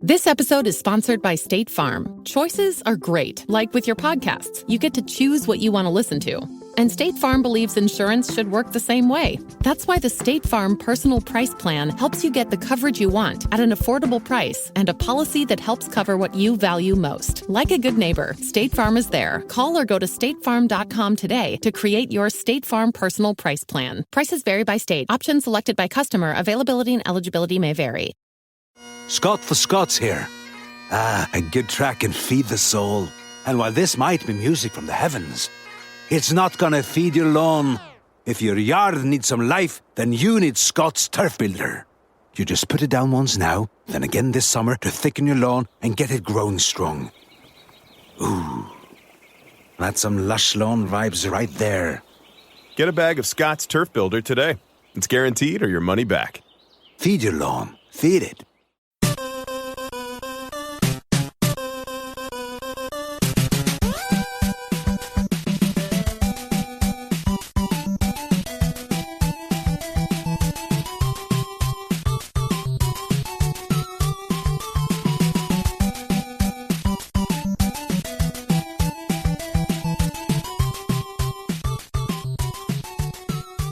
This episode is sponsored by State Farm. Choices are great. Like with your podcasts, you get to choose what you want to listen to. And State Farm believes insurance should work the same way. That's why the State Farm Personal Price Plan helps you get the coverage you want at an affordable price and a policy that helps cover what you value most. Like a good neighbor, State Farm is there. Call or go to statefarm.com today to create your State Farm Personal Price Plan. Prices vary by state. Options selected by customer. Availability and eligibility may vary. Scott for Scots here. A good track can feed the soul. And while this might be music from the heavens, it's not gonna feed your lawn. If your yard needs some life, then you need Scott's Turf Builder. You just put it down once now, then again this summer to thicken your lawn and get it growing strong. Ooh, that's some lush lawn vibes right there. Get a bag of Scott's Turf Builder today. It's guaranteed or your money back. Feed your lawn. Feed it.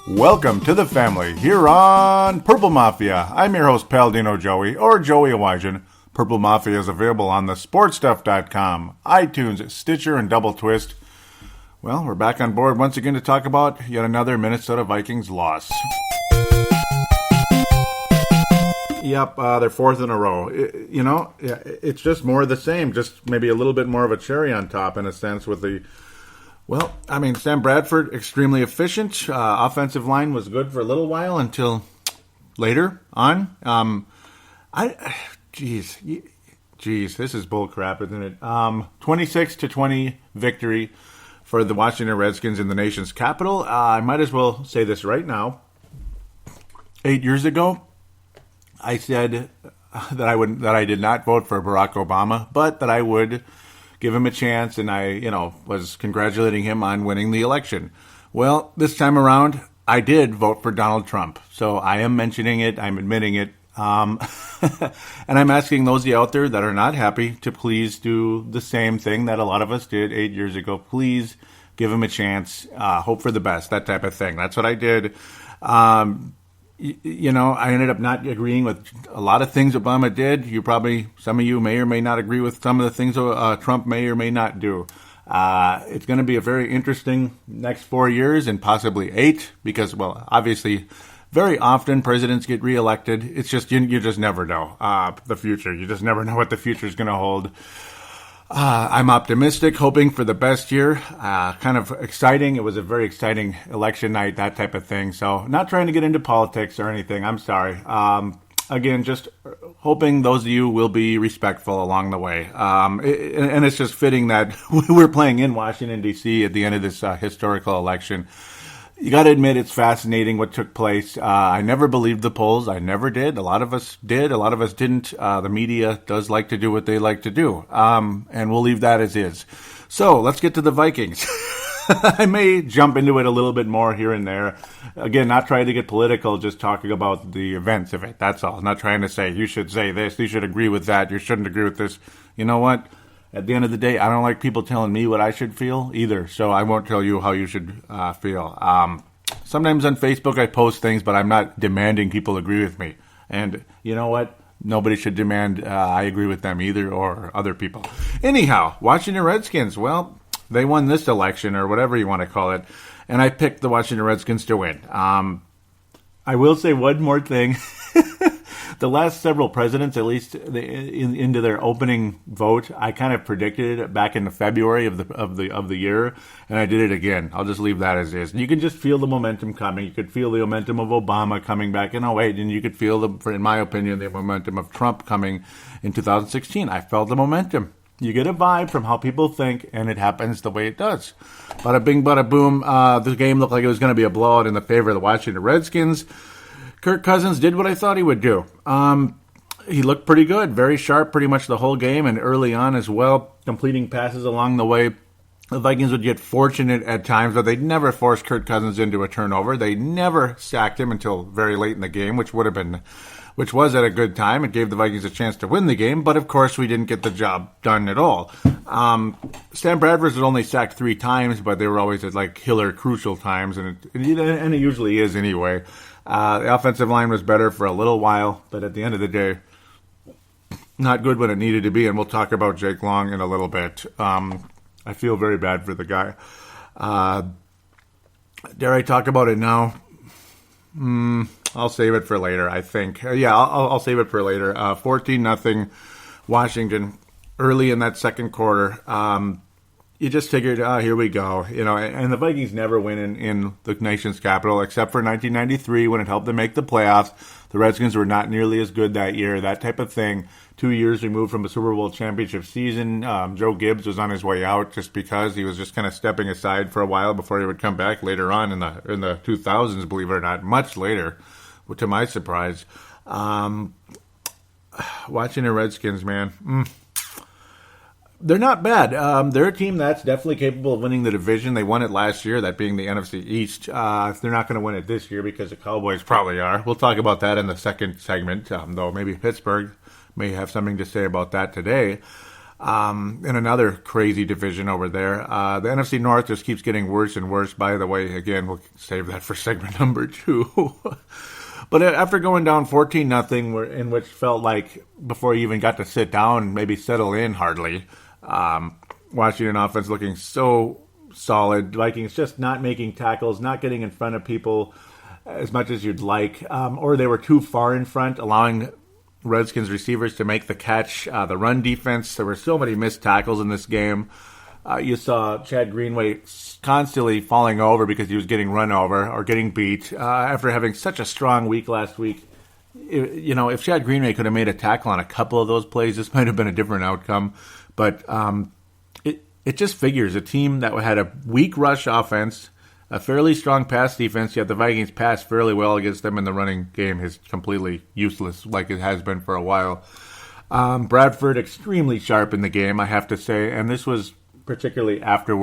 Welcome to the family here on Purple Mafia. I'm your host, Paladino Joey, or Joey Awajan. Purple Mafia is available on the sportstuff.com, iTunes, Stitcher, and Double Twist. Well, we're back on board once again to talk about yet another Minnesota Vikings loss. Yep, they're fourth in a row. It's just more of the same, just maybe a little bit more of a cherry on top in a sense with the... Well, I mean, Sam Bradford, extremely efficient. Offensive line was good for a little while until later on. Geez, this is bull crap, isn't it? 26-20 victory for the Washington Redskins in the nation's capital. I might as well say this right now. 8 years ago, I said that I did not vote for Barack Obama, but that I would give him a chance, and I, was congratulating him on winning the election. Well, this time around, I did vote for Donald Trump. So I am mentioning it, I'm admitting it, and I'm asking those of you out there that are not happy to please do the same thing that a lot of us did 8 years ago. Please give him a chance, hope for the best, that type of thing. That's what I did. I ended up not agreeing with a lot of things Obama did. Some of you may or may not agree with some of the things Trump may or may not do. It's going to be a very interesting next 4 years and possibly 8 because, well, obviously, very often presidents get reelected. It's just, you just never know the future. You just never know what the future is going to hold. I'm optimistic, hoping for the best year. Kind of exciting. It was a very exciting election night, that type of thing. So not trying to get into politics or anything. I'm sorry. Again, just hoping those of you will be respectful along the way. And it's just fitting that we're playing in Washington, D.C. at the end of this historical election. You got to admit it's fascinating what took place. I never believed the polls. I never did. A lot of us did. A lot of us didn't. The media does like to do what they like to do. And we'll leave that as is. So let's get to the Vikings. I may jump into it a little bit more here and there. Again, not trying to get political, just talking about the events of it. That's all. Not trying to say you should say this, you should agree with that, you shouldn't agree with this. You know what? At the end of the day, I don't like people telling me what I should feel either, so I won't tell you how you should feel. Sometimes on Facebook I post things, but I'm not demanding people agree with me. And you know what? Nobody should demand I agree with them either or other people. Anyhow, Washington Redskins, well, they won this election or whatever you want to call it, and I picked the Washington Redskins to win. I will say one more thing. The last several presidents, at least into their opening vote, I kind of predicted it back in February of the year, and I did it again. I'll just leave that as is. You can just feel the momentum coming. You could feel the momentum of Obama coming back in 2008, and you could feel, in my opinion, the momentum of Trump coming in 2016. I felt the momentum. You get a vibe from how people think, and it happens the way it does. Bada bing, bada boom. The game looked like it was going to be a blowout in the favor of the Washington Redskins. Kirk Cousins did what I thought he would do. He looked pretty good, very sharp pretty much the whole game, and early on as well, completing passes along the way. The Vikings would get fortunate at times, but they'd never forced Kirk Cousins into a turnover. They never sacked him until very late in the game, which would have been which was at a good time. It gave the Vikings a chance to win the game, but of course we didn't get the job done at all. Sam Bradford was only sacked 3 times, but they were always at like killer, crucial times, and it usually is anyway. The offensive line was better for a little while, but at the end of the day, not good when it needed to be, and we'll talk about Jake Long in a little bit. I feel very bad for the guy. Dare I talk about it now? I'll save it for later, I think. I'll save it for later. 14-0 Washington early in that second quarter. You just figured, here we go. And the Vikings never win in the nation's capital, except for 1993 when it helped them make the playoffs. The Redskins were not nearly as good that year, that type of thing. 2 years removed from a Super Bowl championship season. Joe Gibbs was on his way out just because he was just kind of stepping aside for a while before he would come back later on in the 2000s, believe it or not, much later, to my surprise. Watching the Redskins, man, they're not bad. They're a team that's definitely capable of winning the division. They won it last year, that being the NFC East. They're not going to win it this year because the Cowboys probably are. We'll talk about that in the second segment, though maybe Pittsburgh may have something to say about that today. In another crazy division over there. The NFC North just keeps getting worse and worse. By the way, again, we'll save that for segment number 2. But after going down 14-0, in which felt like before you even got to sit down, maybe settle in hardly, Washington offense looking so solid. Vikings just not making tackles, not getting in front of people as much as you'd like, or they were too far in front, allowing Redskins receivers to make the catch. The run defense, there were so many missed tackles in this game. You saw Chad Greenway constantly falling over because he was getting run over or getting beat after having such a strong week last week. If Chad Greenway could have made a tackle on a couple of those plays, this might have been a different outcome. But it just figures a team that had a weak rush offense, a fairly strong pass defense, yet the Vikings pass fairly well against them in the running game is completely useless like it has been for a while. Bradford extremely sharp in the game, I have to say, and this was particularly after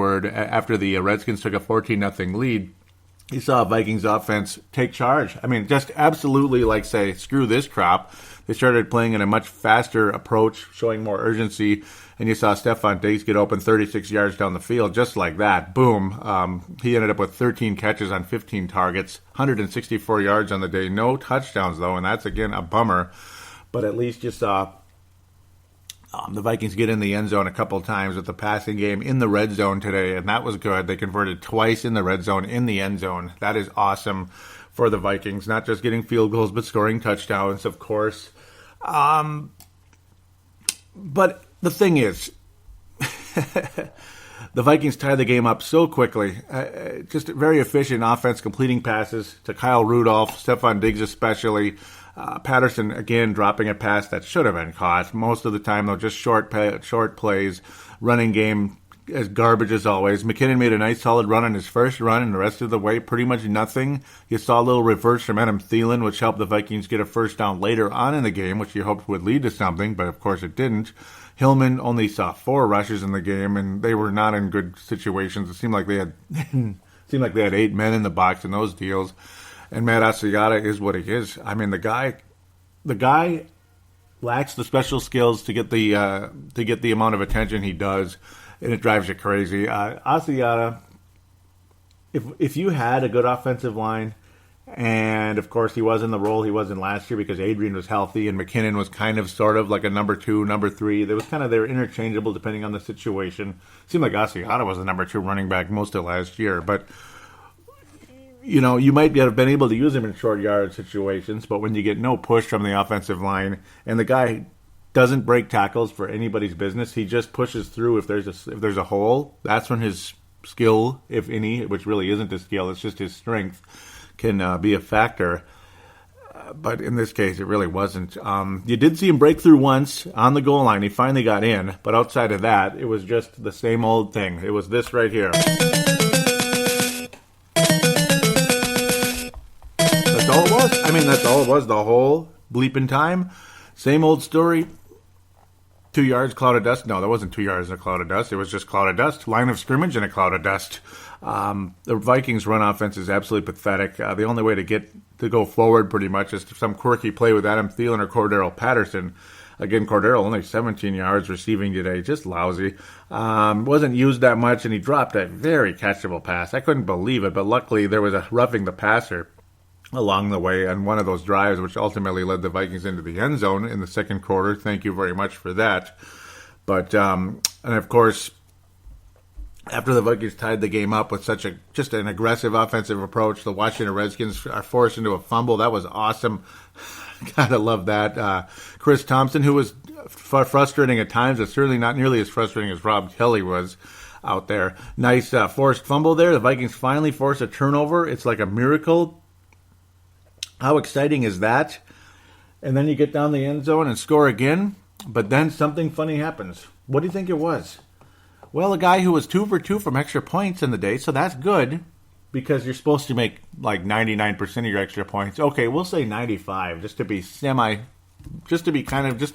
the Redskins took a 14-0 lead. You saw Vikings offense take charge. I mean, just absolutely say, screw this crap. They started playing in a much faster approach, showing more urgency, and you saw Stephon Diggs get open 36 yards down the field, just like that. Boom. He ended up with 13 catches on 15 targets, 164 yards on the day. No touchdowns, though, and that's, again, a bummer. But at least you saw the Vikings get in the end zone a couple times with the passing game in the red zone today, and that was good. They converted twice in the red zone, in the end zone. That is awesome for the Vikings, not just getting field goals, but scoring touchdowns, of course. But the thing is, the Vikings tie the game up so quickly. Just very efficient offense, completing passes to Kyle Rudolph, Stephon Diggs especially. Patterson, again, dropping a pass that should have been caught. Most of the time, though, just short plays. Running game as garbage as always. McKinnon made a nice solid run on his first run, and the rest of the way, pretty much nothing. You saw a little reverse from Adam Thielen, which helped the Vikings get a first down later on in the game, which you hoped would lead to something, but of course it didn't. Hillman only saw 4 rushes in the game, and they were not in good situations. It seemed like they had 8 men in the box in those deals. And Matt Asiata is what he is. I mean, the guy lacks the special skills to get the amount of attention he does, and it drives you crazy. Asiata, if you had a good offensive line, and of course he was in the role he was in last year because Adrian was healthy and McKinnon was kind of sort of like a number 2, number 3. They were interchangeable depending on the situation. It seemed like Asiata was the number 2 running back most of last year, but you might have been able to use him in short yard situations, but when you get no push from the offensive line, and the guy doesn't break tackles for anybody's business, he just pushes through if there's a hole. That's when his skill, if any, which really isn't his skill, it's just his strength, can be a factor. But in this case, it really wasn't. You did see him break through once on the goal line. He finally got in, but outside of that, it was just the same old thing. It was this right here. That's all it was. I mean, that's all it was the whole bleeping time. Same old story. 2 yards, cloud of dust. No, that wasn't 2 yards in a cloud of dust. It was just cloud of dust. Line of scrimmage in a cloud of dust. The Vikings' run offense is absolutely pathetic. The only way to go forward pretty much is some quirky play with Adam Thielen or Cordero Patterson. Again, Cordero only 17 yards receiving today, just lousy. Wasn't used that much, and he dropped a very catchable pass. I couldn't believe it, but luckily there was a roughing the passer along the way on one of those drives, which ultimately led the Vikings into the end zone in the second quarter. Thank you very much for that. But, and of course, after the Vikings tied the game up with just an aggressive offensive approach, the Washington Redskins are forced into a fumble. That was awesome. Gotta love that. Chris Thompson, who was frustrating at times, but certainly not nearly as frustrating as Rob Kelly was out there. Nice forced fumble there. The Vikings finally force a turnover. It's like a miracle. How exciting is that? And then you get down the end zone and score again, but then something funny happens. What do you think it was? Well, a guy who was 2 for 2 from extra points in the day, so that's good because you're supposed to make like 99% of your extra points. Okay, we'll say 95 just to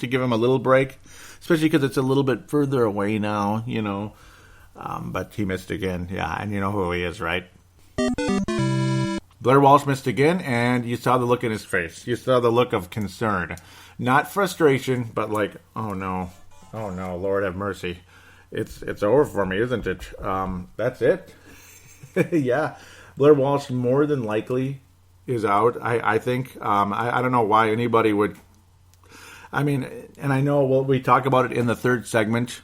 give him a little break, especially because it's a little bit further away now, but he missed again. Yeah, and you know who he is, right? Blair Walsh missed again, and you saw the look in his face. You saw the look of concern. Not frustration, but like, oh no, Lord have mercy. It's over for me, isn't it? That's it? Yeah. Blair Walsh more than likely is out, I think. I don't know why anybody would... I mean, and I know we talk about it in the third segment,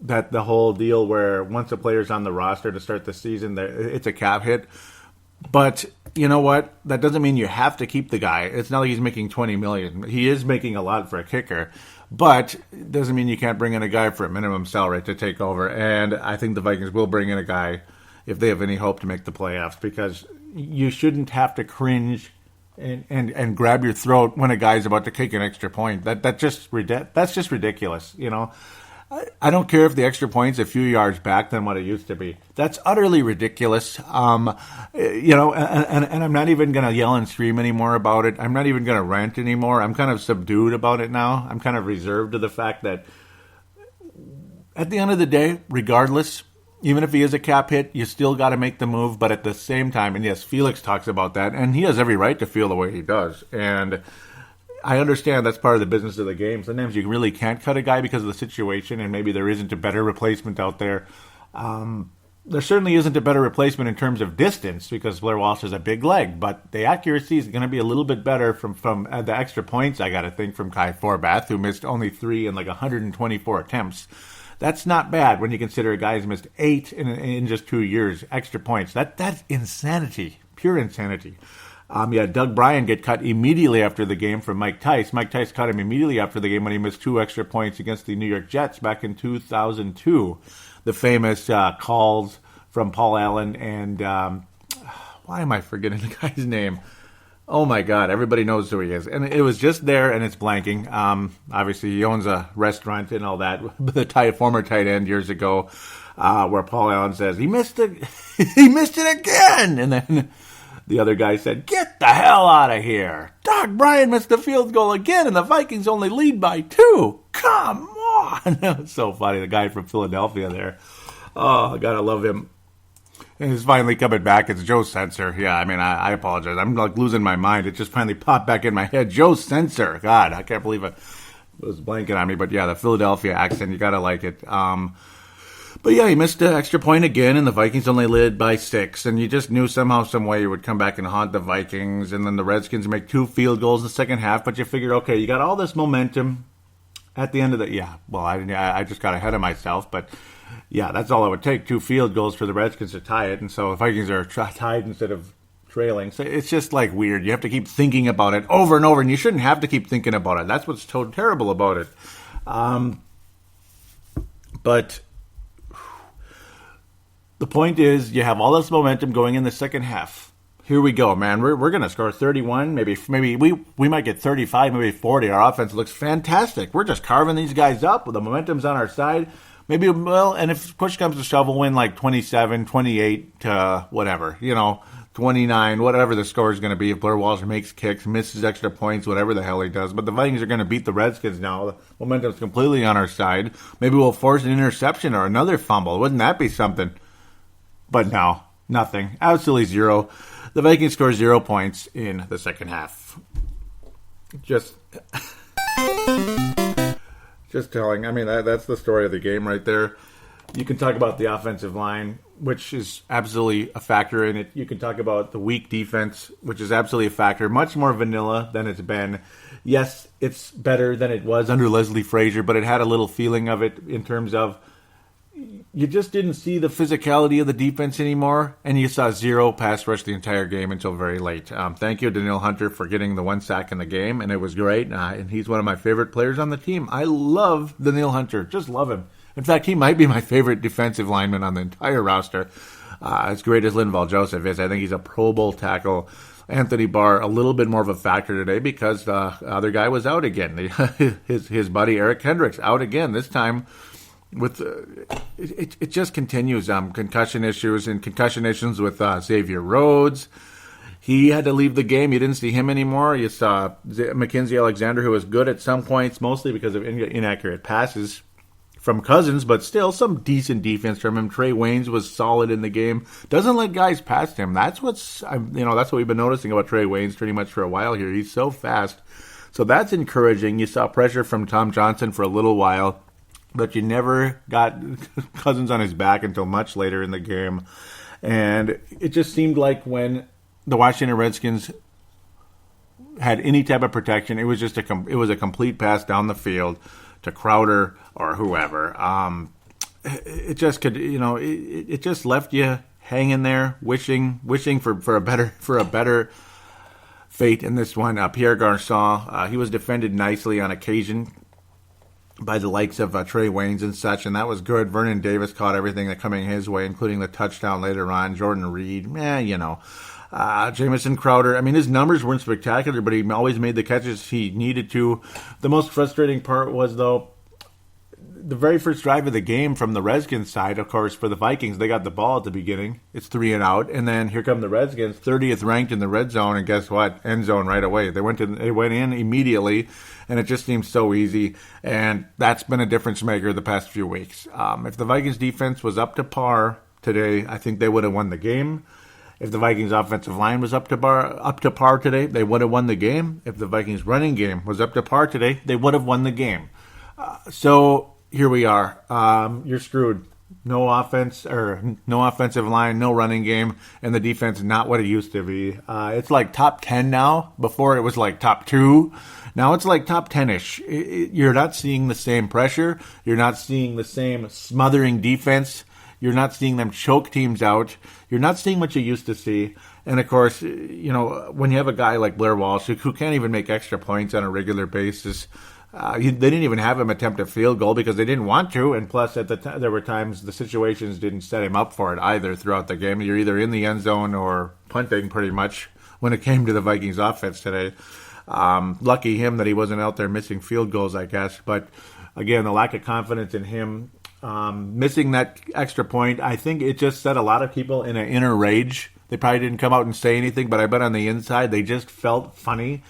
that the whole deal where once a player's on the roster to start the season, it's a cap hit. But you know what? That doesn't mean you have to keep the guy. It's not like he's making $20 million. He is making a lot for a kicker, but it doesn't mean you can't bring in a guy for a minimum salary to take over. And I think the Vikings will bring in a guy if they have any hope to make the playoffs, because you shouldn't have to cringe and grab your throat when a guy's about to kick an extra point. That's just ridiculous. I don't care if the extra point's a few yards back than what it used to be. That's utterly ridiculous. And I'm not even going to yell and scream anymore about it. I'm not even going to rant anymore. I'm kind of subdued about it now. I'm kind of reserved to the fact that at the end of the day, regardless, even if he is a cap hit, you still got to make the move. But at the same time, and yes, Felix talks about that, and he has every right to feel the way he does. And I understand that's part of the business of the game. Sometimes you really can't cut a guy because of the situation, and maybe there isn't a better replacement out there. There certainly isn't a better replacement in terms of distance because Blair Walsh has a big leg, but the accuracy is going to be a little bit better from the extra points, I got to think, from Kai Forbath, who missed only 3 in like 124 attempts. That's not bad when you consider a guy who's missed 8 in just 2 years, extra points. That's insanity, pure insanity. Doug Bryan get cut immediately after the game from Mike Tice. Mike Tice cut him immediately after the game when he missed 2 extra points against the New York Jets back in 2002. The famous calls from Paul Allen and why am I forgetting the guy's name? Oh my God, everybody knows who he is. And it was just there and it's blanking. Obviously, he owns a restaurant and all that. The former tight end years ago where Paul Allen says, he missed it again. And then the other guy said, get the hell out of here. Doug Bryan missed the field goal again, and the Vikings only lead by 2. Come on. That was so funny. The guy from Philadelphia there. Oh, I got to love him. And he's finally coming back. It's Joe Sensor. Yeah, I mean, I apologize. I'm like losing my mind. It just finally popped back in my head. Joe Sensor. God, I can't believe it. It was blanking on me. But yeah, the Philadelphia accent, you got to like it. But yeah, he missed an extra point again, and the Vikings only led by 6. And you just knew somehow, some way, it would come back and haunt the Vikings. And then the Redskins make 2 field goals in the second half. But you figured, okay, you got all this momentum at the end of the... Yeah, well, I just got ahead of myself. But yeah, that's all it would take, 2 field goals for the Redskins to tie it. And so the Vikings are tied instead of trailing. So it's just like weird. You have to keep thinking about it over and over. And you shouldn't have to keep thinking about it. That's what's so terrible about it. But... the point is, you have all this momentum going in the second half. Here we go, man. We're going to score 31. Maybe we might get 35, maybe 40. Our offense looks fantastic. We're just carving these guys up. The momentum's on our side. Maybe, well, and if push comes to shove, we'll win like 27, 28 to whatever. 29, whatever the score is going to be. If Blair Walsh makes kicks, misses extra points, whatever the hell he does. But the Vikings are going to beat the Redskins now. The momentum's completely on our side. Maybe we'll force an interception or another fumble. Wouldn't that be something? But no, nothing. Absolutely zero. The Vikings score 0 points in the second half. Just telling. I mean, that's the story of the game right there. You can talk about the offensive line, which is absolutely a factor in it. You can talk about the weak defense, which is absolutely a factor. Much more vanilla than it's been. Yes, it's better than it was under Leslie Frazier, but it had a little feeling of it in terms of you just didn't see the physicality of the defense anymore, and you saw 0 pass rush the entire game until very late. Thank you, Danielle Hunter, for getting the 1 sack in the game, and it was great. And he's one of my favorite players on the team. I love Danielle Hunter. Just love him. In fact, he might be my favorite defensive lineman on the entire roster. As great as Linval Joseph is, I think he's a Pro Bowl tackle. Anthony Barr, a little bit more of a factor today because the other guy was out again. His buddy Eric Hendricks out again, this time with it just continues. Concussion issues with Xavier Rhodes. He had to leave the game. You didn't see him anymore. You saw Mackenzie Alexander, who was good at some points, mostly because of inaccurate passes from Cousins, but still some decent defense from him. Trey Waynes was solid in the game. Doesn't let guys past him. That's what we've been noticing about Trey Waynes pretty much for a while here. He's so fast. So that's encouraging. You saw pressure from Tom Johnson for a little while, but you never got Cousins on his back until much later in the game. And it just seemed like when the Washington Redskins had any type of protection, it was a complete pass down the field to Crowder or whoever. It just could, it just left you hanging there, wishing for a better fate in this one. Pierre Garçon, he was defended nicely on occasion by the likes of Trey Waynes and such, and that was good. Vernon Davis caught everything that coming his way, including the touchdown later on. Jordan Reed, Jamison Crowder, I mean, his numbers weren't spectacular, but he always made the catches he needed to. The most frustrating part was, though, the very first drive of the game from the Redskins side, of course, for the Vikings, they got the ball at the beginning. It's 3 and out, and then here come the Redskins, 30th ranked in the red zone, and guess what? End zone right away. They went in immediately, and it just seems so easy, and that's been a difference maker the past few weeks. If the Vikings defense was up to par today, I think they would have won the game. If the Vikings offensive line was up to par today, they would have won the game. If the Vikings running game was up to par today, they would have won the game. So here we are. You're screwed. No offense or no offensive line, no running game, and the defense not what it used to be. It's like top 10 now. Before it was like top 2. Now it's like top 10-ish. You're not seeing the same pressure. You're not seeing the same smothering defense. You're not seeing them choke teams out. You're not seeing what you used to see. And, of course, when you have a guy like Blair Walsh who can't even make extra points on a regular basis, they didn't even have him attempt a field goal because they didn't want to. And plus, at the there were times the situations didn't set him up for it either throughout the game. You're either in the end zone or punting pretty much when it came to the Vikings offense today. Lucky him that he wasn't out there missing field goals, I guess. But, again, the lack of confidence in him, missing that extra point, I think it just set a lot of people in an inner rage. They probably didn't come out and say anything, but I bet on the inside they just felt funny.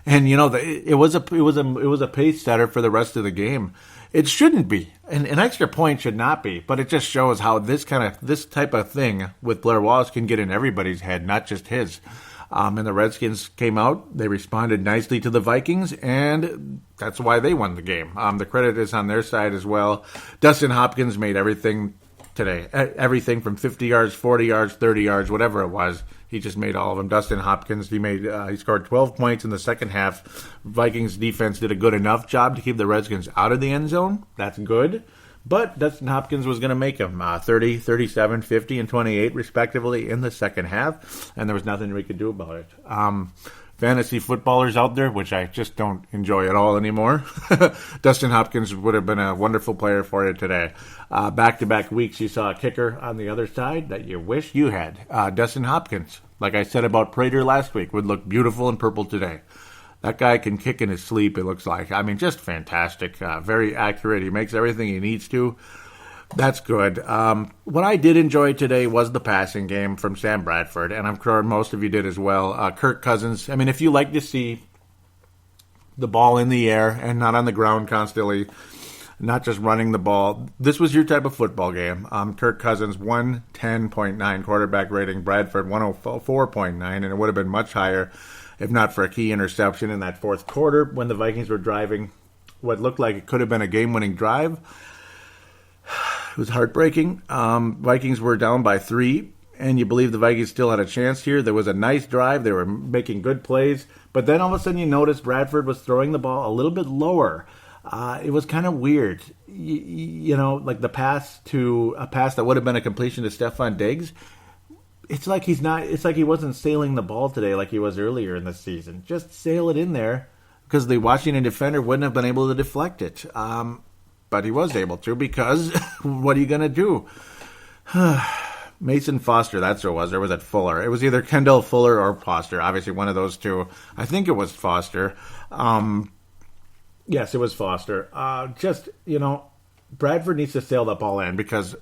And it was a pace setter for the rest of the game. It shouldn't be. An extra point should not be, but it just shows how this type of thing with Blair Walsh can get in everybody's head, not just his. And the Redskins came out. They responded nicely to the Vikings, and that's why they won the game. The credit is on their side as well. Dustin Hopkins made everything today. Everything from 50 yards, 40 yards, 30 yards, whatever it was. He just made all of them. Dustin Hopkins, he scored 12 points in the second half. Vikings defense did a good enough job to keep the Redskins out of the end zone. That's good. But Dustin Hopkins was going to make them 30, 37, 50, and 28, respectively, in the second half, and there was nothing we could do about it. Fantasy footballers out there, which I just don't enjoy at all anymore, Dustin Hopkins would have been a wonderful player for you today. Back-to-back weeks, you saw a kicker on the other side that you wish you had. Dustin Hopkins, like I said about Prater last week, would look beautiful in purple today. That guy can kick in his sleep, it looks like. I mean, just fantastic. Very accurate. He makes everything he needs to. That's good. What I did enjoy today was the passing game from Sam Bradford, and I'm sure most of you did as well. Kirk Cousins, I mean, if you like to see the ball in the air and not on the ground constantly, not just running the ball, this was your type of football game. Kirk Cousins, 110.9 quarterback rating, Bradford 104.9, and it would have been much higher if not for a key interception in that fourth quarter when the Vikings were driving what looked like it could have been a game-winning drive. It was heartbreaking. Vikings were down by 3, and you believe the Vikings still had a chance here. There was a nice drive. They were making good plays. But then all of a sudden you noticed Bradford was throwing the ball a little bit lower. It was kind of weird. You know, like the pass that would have been a completion to Stefan Diggs. It's like he wasn't sailing the ball today like he was earlier in the season. Just sail it in there because the Washington defender wouldn't have been able to deflect it. But he was able to because what are you going to do? Mason Foster, that's who it was. Or was it Fuller? It was either Kendall Fuller or Foster. Obviously one of those two. I think it was Foster. Yes, it was Foster. Bradford needs to sail that ball in because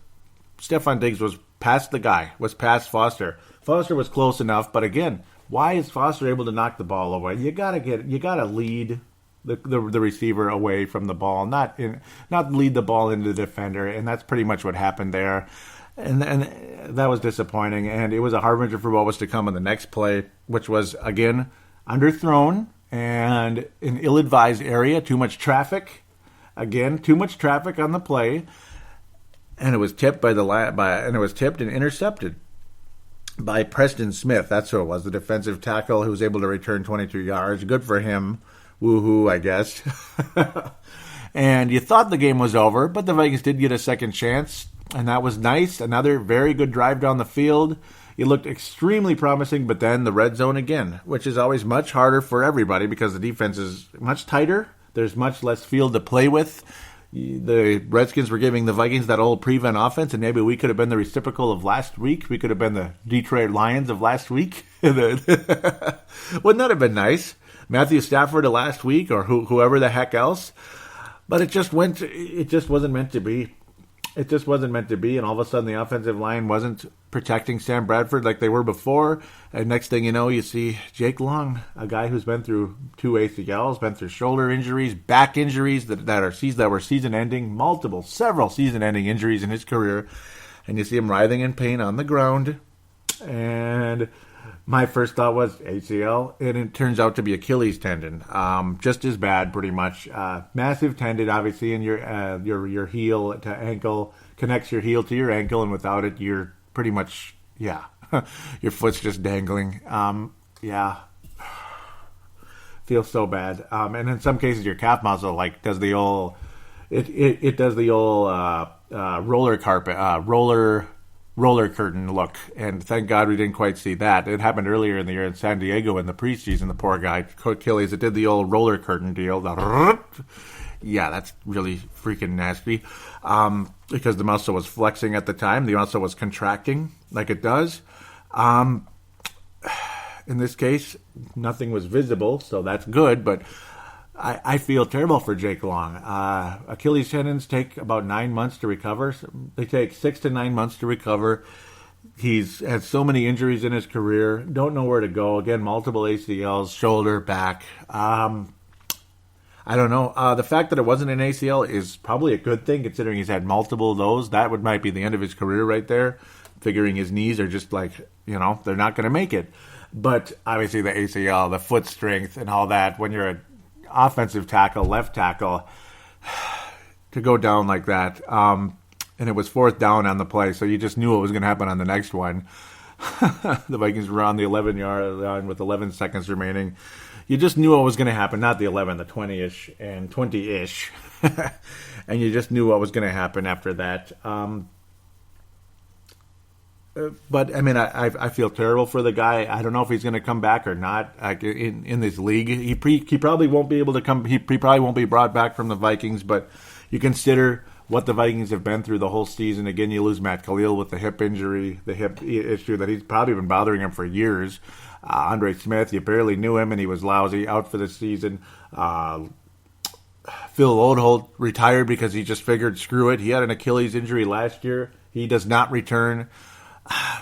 Stefan Diggs was past the guy, was past Foster. Foster was close enough, but again, why is Foster able to knock the ball away? You gotta lead the receiver away from the ball, not lead the ball into the defender, and that's pretty much what happened there. And that was disappointing, and it was a harbinger for what was to come in the next play, which was again underthrown and an ill-advised area, too much traffic. Again, too much traffic on the play. And it was tipped and intercepted by Preston Smith. That's who it was, the defensive tackle who was able to return 22 yards. Good for him. Woohoo, I guess. And you thought the game was over, but the Vikings did get a second chance, and that was nice. Another very good drive down the field. It looked extremely promising, but then the red zone again, which is always much harder for everybody because the defense is much tighter. There's much less field to play with. The Redskins were giving the Vikings that old prevent offense, and maybe we could have been the reciprocal of last week. We could have been the Detroit Lions of last week. Wouldn't that have been nice? Matthew Stafford of last week, or whoever the heck else. But it just wasn't meant to be. It just wasn't meant to be, and all of a sudden the offensive line wasn't protecting Sam Bradford like they were before. And next thing you know, you see Jake Long, a guy who's been through 2 ACLs, been through shoulder injuries, back injuries that were season-ending, several season-ending injuries in his career. And you see him writhing in pain on the ground. And my first thought was ACL, and it turns out to be Achilles tendon. Just as bad, pretty much. Massive tendon, obviously, in your heel to ankle, connects your heel to your ankle, and without it, you're pretty much, your foot's just dangling. Feels so bad. And in some cases, your calf muscle does the old, it does the old roller curtain look, and thank God we didn't quite see that. It happened earlier in the year in San Diego in the preseason. The poor guy, Achilles, it did the old roller curtain deal. Yeah, that's really freaking nasty. Because the muscle was flexing at the time. The muscle was contracting like it does. In this case, nothing was visible, so that's good, but I feel terrible for Jake Long. Achilles tendons take about 9 months to recover. They take 6 to 9 months to recover. He's had so many injuries in his career. Don't know where to go. Again, multiple ACLs, shoulder, back. I don't know. The fact that it wasn't an ACL is probably a good thing, considering he's had multiple of those. That might be the end of his career right there, figuring his knees are just they're not going to make it. But obviously the ACL, the foot strength, and all that, when you're an offensive tackle, left tackle, to go down like that. And it was fourth down on the play, so you just knew what was going to happen on the next one. The Vikings were on the 11-yard line with 11 seconds remaining. You just knew what was going to happen, not the 11, the 20-ish and 20-ish. And you just knew what was going to happen after that. But, I mean, I feel terrible for the guy. I don't know if he's going to come back or not in this league. He probably won't be able to come. He probably won't be brought back from the Vikings, but you consider what the Vikings have been through the whole season. Again, you lose Matt Khalil with the hip injury, the hip issue that he's probably been bothering him for years. Andre Smith, you barely knew him, and he was lousy, out for the season. Phil Oldholt retired because he just figured, screw it. He had an Achilles injury last year. He does not return.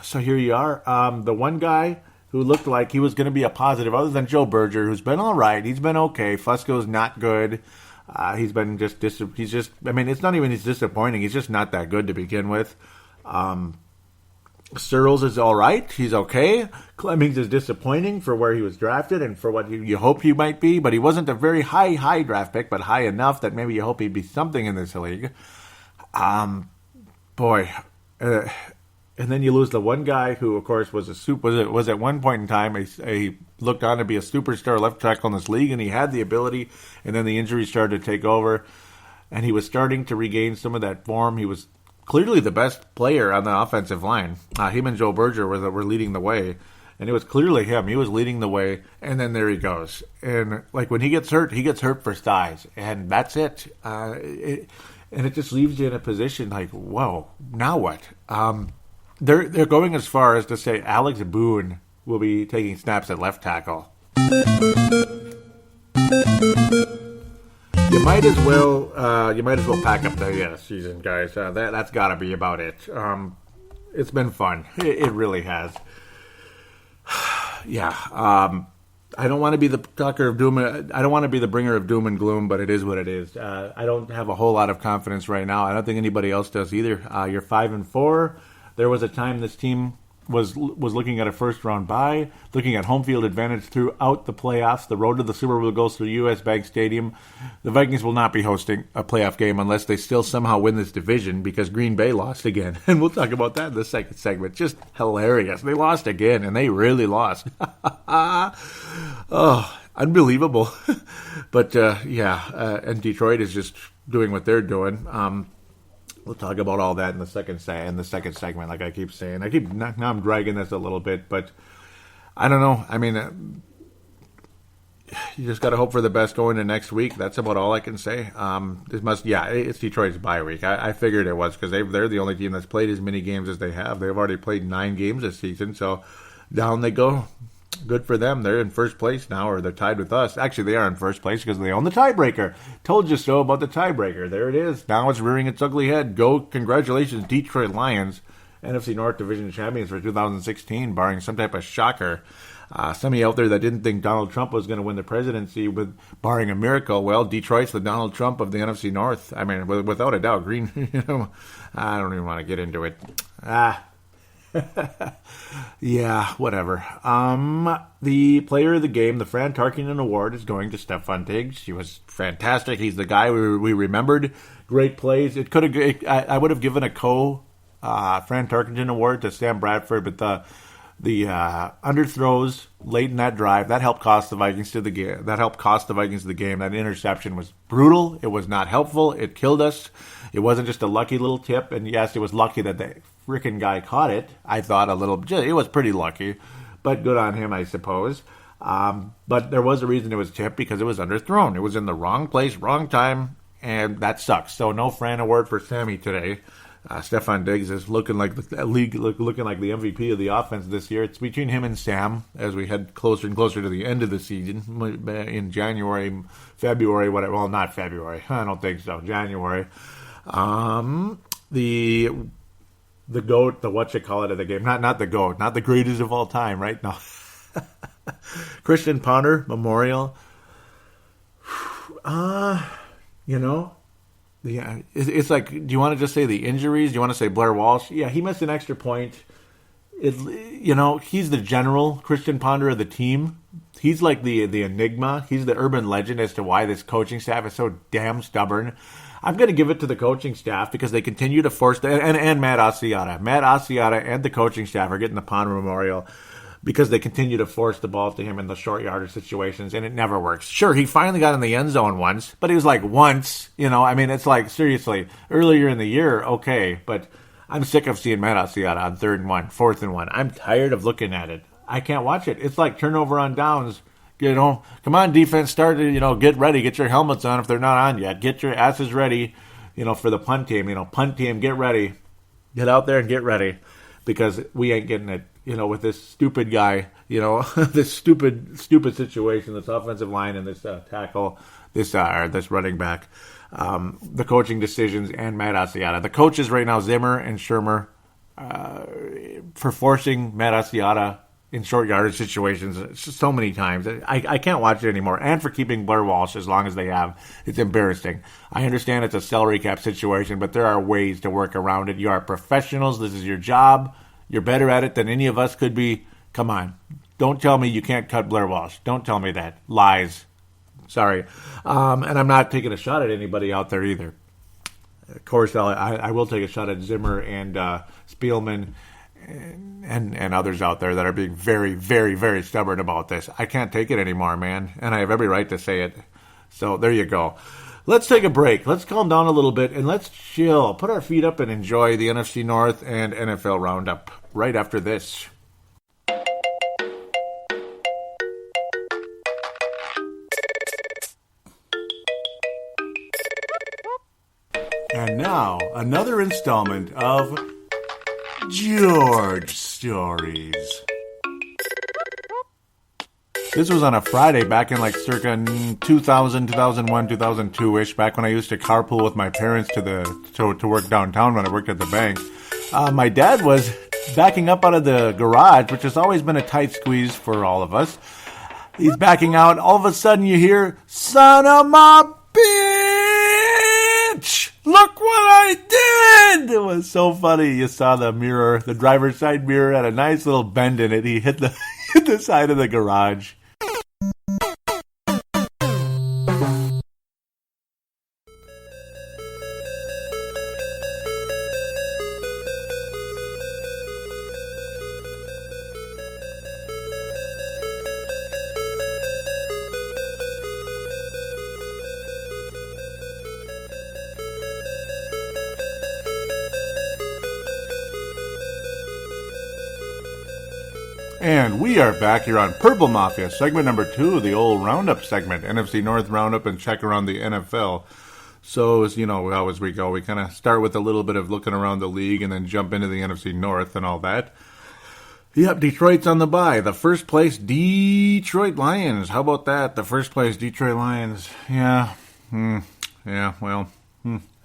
So here you are. The one guy who looked like he was going to be a positive, other than Joe Berger, who's been all right. He's been okay. Fusco's not good. He's been it's not even he's disappointing. He's just not that good to begin with. Searles is all right. He's okay. Clemmings is disappointing for where he was drafted and for what you hope he might be, but he wasn't a very high draft pick, but high enough that maybe you hope he'd be something in this league. And then you lose the one guy who, of course, was at one point in time a looked on to be a superstar left tackle in this league, and he had the ability, and then the injuries started to take over, and he was starting to regain some of that form. He was clearly the best player on the offensive line. Him and Joe Berger were leading the way, and it was clearly him. He was leading the way, and then there he goes. And like when he gets hurt for size, and that's it. And it just leaves you in a position like, whoa, now what? They're going as far as to say Alex Boone will be taking snaps at left tackle. You might as well pack up the season, guys. That's got to be about it. It's been fun. It really has. Yeah. I don't want to be the talker of doom. I don't want to be the bringer of doom and gloom, but it is what it is. I don't have a whole lot of confidence right now. I don't think anybody else does either. You're 5-4. There was a time this team was looking at a first-round bye, looking at home field advantage throughout the playoffs. The road to the Super Bowl goes through U.S. Bank Stadium. The Vikings will not be hosting a playoff game unless they still somehow win this division because Green Bay lost again. And we'll talk about that in the second segment. Just hilarious. They lost again, and they really lost. Oh, unbelievable. But, and Detroit is just doing what they're doing. We'll talk about all that in the second segment, like I keep saying. Now I'm dragging this a little bit, but I don't know. I mean, you just got to hope for the best going to next week. That's about all I can say. It's Detroit's bye week. I figured it was because they're the only team that's played as many games as they have. They've already played 9 games this season, so down they go. Good for them. They're in first place now, or they're tied with us. Actually, they are in first place because they own the tiebreaker. Told you so about the tiebreaker. There it is. Now it's rearing its ugly head. Congratulations, Detroit Lions, NFC North Division champions for 2016, barring some type of shocker. Some of you out there that didn't think Donald Trump was going to win the presidency, barring a miracle, well, Detroit's the Donald Trump of the NFC North. I mean, without a doubt. Green, I don't even want to get into it. Yeah, whatever. The player of the game, the Fran Tarkenton Award, is going to Stefan Diggs. He was fantastic. He's the guy we remembered. Great plays. I would have given a Fran Tarkenton Award to Sam Bradford, but the underthrows late in that drive that helped cost the Vikings the game. That interception was brutal. It was not helpful. It killed us. It wasn't just a lucky little tip, and yes, it was lucky that the freaking guy caught it. I thought it was pretty lucky, but good on him, I suppose. But there was a reason it was tipped, because it was underthrown. It was in the wrong place, wrong time, and that sucks. So no Fran Award for Sammy today. Stefan Diggs is looking like the MVP of the offense this year. It's between him and Sam as we head closer and closer to the end of the season in January, February, whatever. Well, not February. I don't think so. January. The GOAT, the whatchamacallit of the game. Not the GOAT, not the greatest of all time, right? No. Christian Ponder Memorial. Yeah, it's like, do you want to just say the injuries? Do you want to say Blair Walsh? Yeah, he missed an extra point. He's the general Christian Ponder of the team. He's like the enigma. He's the urban legend as to why this coaching staff is so damn stubborn. I'm going to give it to the coaching staff because they continue to force and Matt Asiata. Matt Asiata and the coaching staff are getting the Ponder Memorial because they continue to force the ball to him in the short yardage situations, and it never works. Sure, he finally got in the end zone once, but it was like once. I mean, it's like, seriously, earlier in the year, okay, but I'm sick of seeing Matt Asiata on 3rd and 1, 4th and 1. I'm tired of looking at it. I can't watch it. It's like turnover on downs. Come on, defense, start to, get ready. Get your helmets on if they're not on yet. Get your asses ready, for the punt team. Punt team, get ready. Get out there and get ready, because we ain't getting it, with this stupid guy, this stupid situation, this offensive line and this tackle. this running back. The coaching decisions and Matt Asiata. The coaches right now, Zimmer and Shermer, for forcing Matt Asiata in short yardage situations so many times. I can't watch it anymore. And for keeping Blair Walsh as long as they have. It's embarrassing. I understand it's a salary cap situation, but there are ways to work around it. You are professionals. This is your job. You're better at it than any of us could be. Come on. Don't tell me you can't cut Blair Walsh. Don't tell me that. Lies. Sorry. And I'm not taking a shot at anybody out there either. Of course, I will take a shot at Zimmer and Spielman and others out there that are being very, very, very stubborn about this. I can't take it anymore, man. And I have every right to say it. So there you go. Let's take a break. Let's calm down a little bit and let's chill. Put our feet up and enjoy the NFC North and NFL Roundup right after this. And now, another installment of George Stories. This was on a Friday back in like circa 2000, 2001, 2002-ish, back when I used to carpool with my parents to work downtown when I worked at the bank. My dad was backing up out of the garage, which has always been a tight squeeze for all of us. He's backing out. All of a sudden you hear, "Son of my bitch! Look what I did!" It was so funny. You saw the mirror, the driver's side mirror had a nice little bend in it. He hit the side of the garage. And we are back here on Purple Mafia, segment number 2, the old Roundup segment, NFC North Roundup and check around the NFL. So, as you know, how as we go, we kind of start with a little bit of looking around the league and then jump into the NFC North and all that. Yep, Detroit's on the bye. The first place, Detroit Lions. How about that? The first place, Detroit Lions. I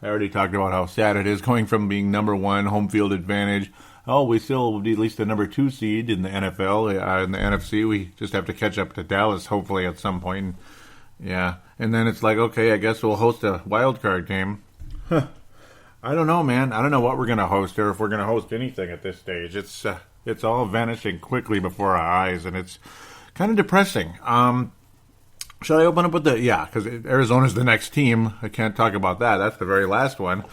already talked about how sad it is going from being number 1, home field advantage. Oh, we still will be at least the number 2 seed in the NFL. In the NFC, we just have to catch up to Dallas, hopefully, at some point. Yeah. And then it's like, okay, I guess we'll host a wild card game. I don't know, man. I don't know what we're going to host or if we're going to host anything at this stage. It's all vanishing quickly before our eyes, and it's kind of depressing. Shall I open up with because Arizona's the next team. I can't talk about that. That's the very last one.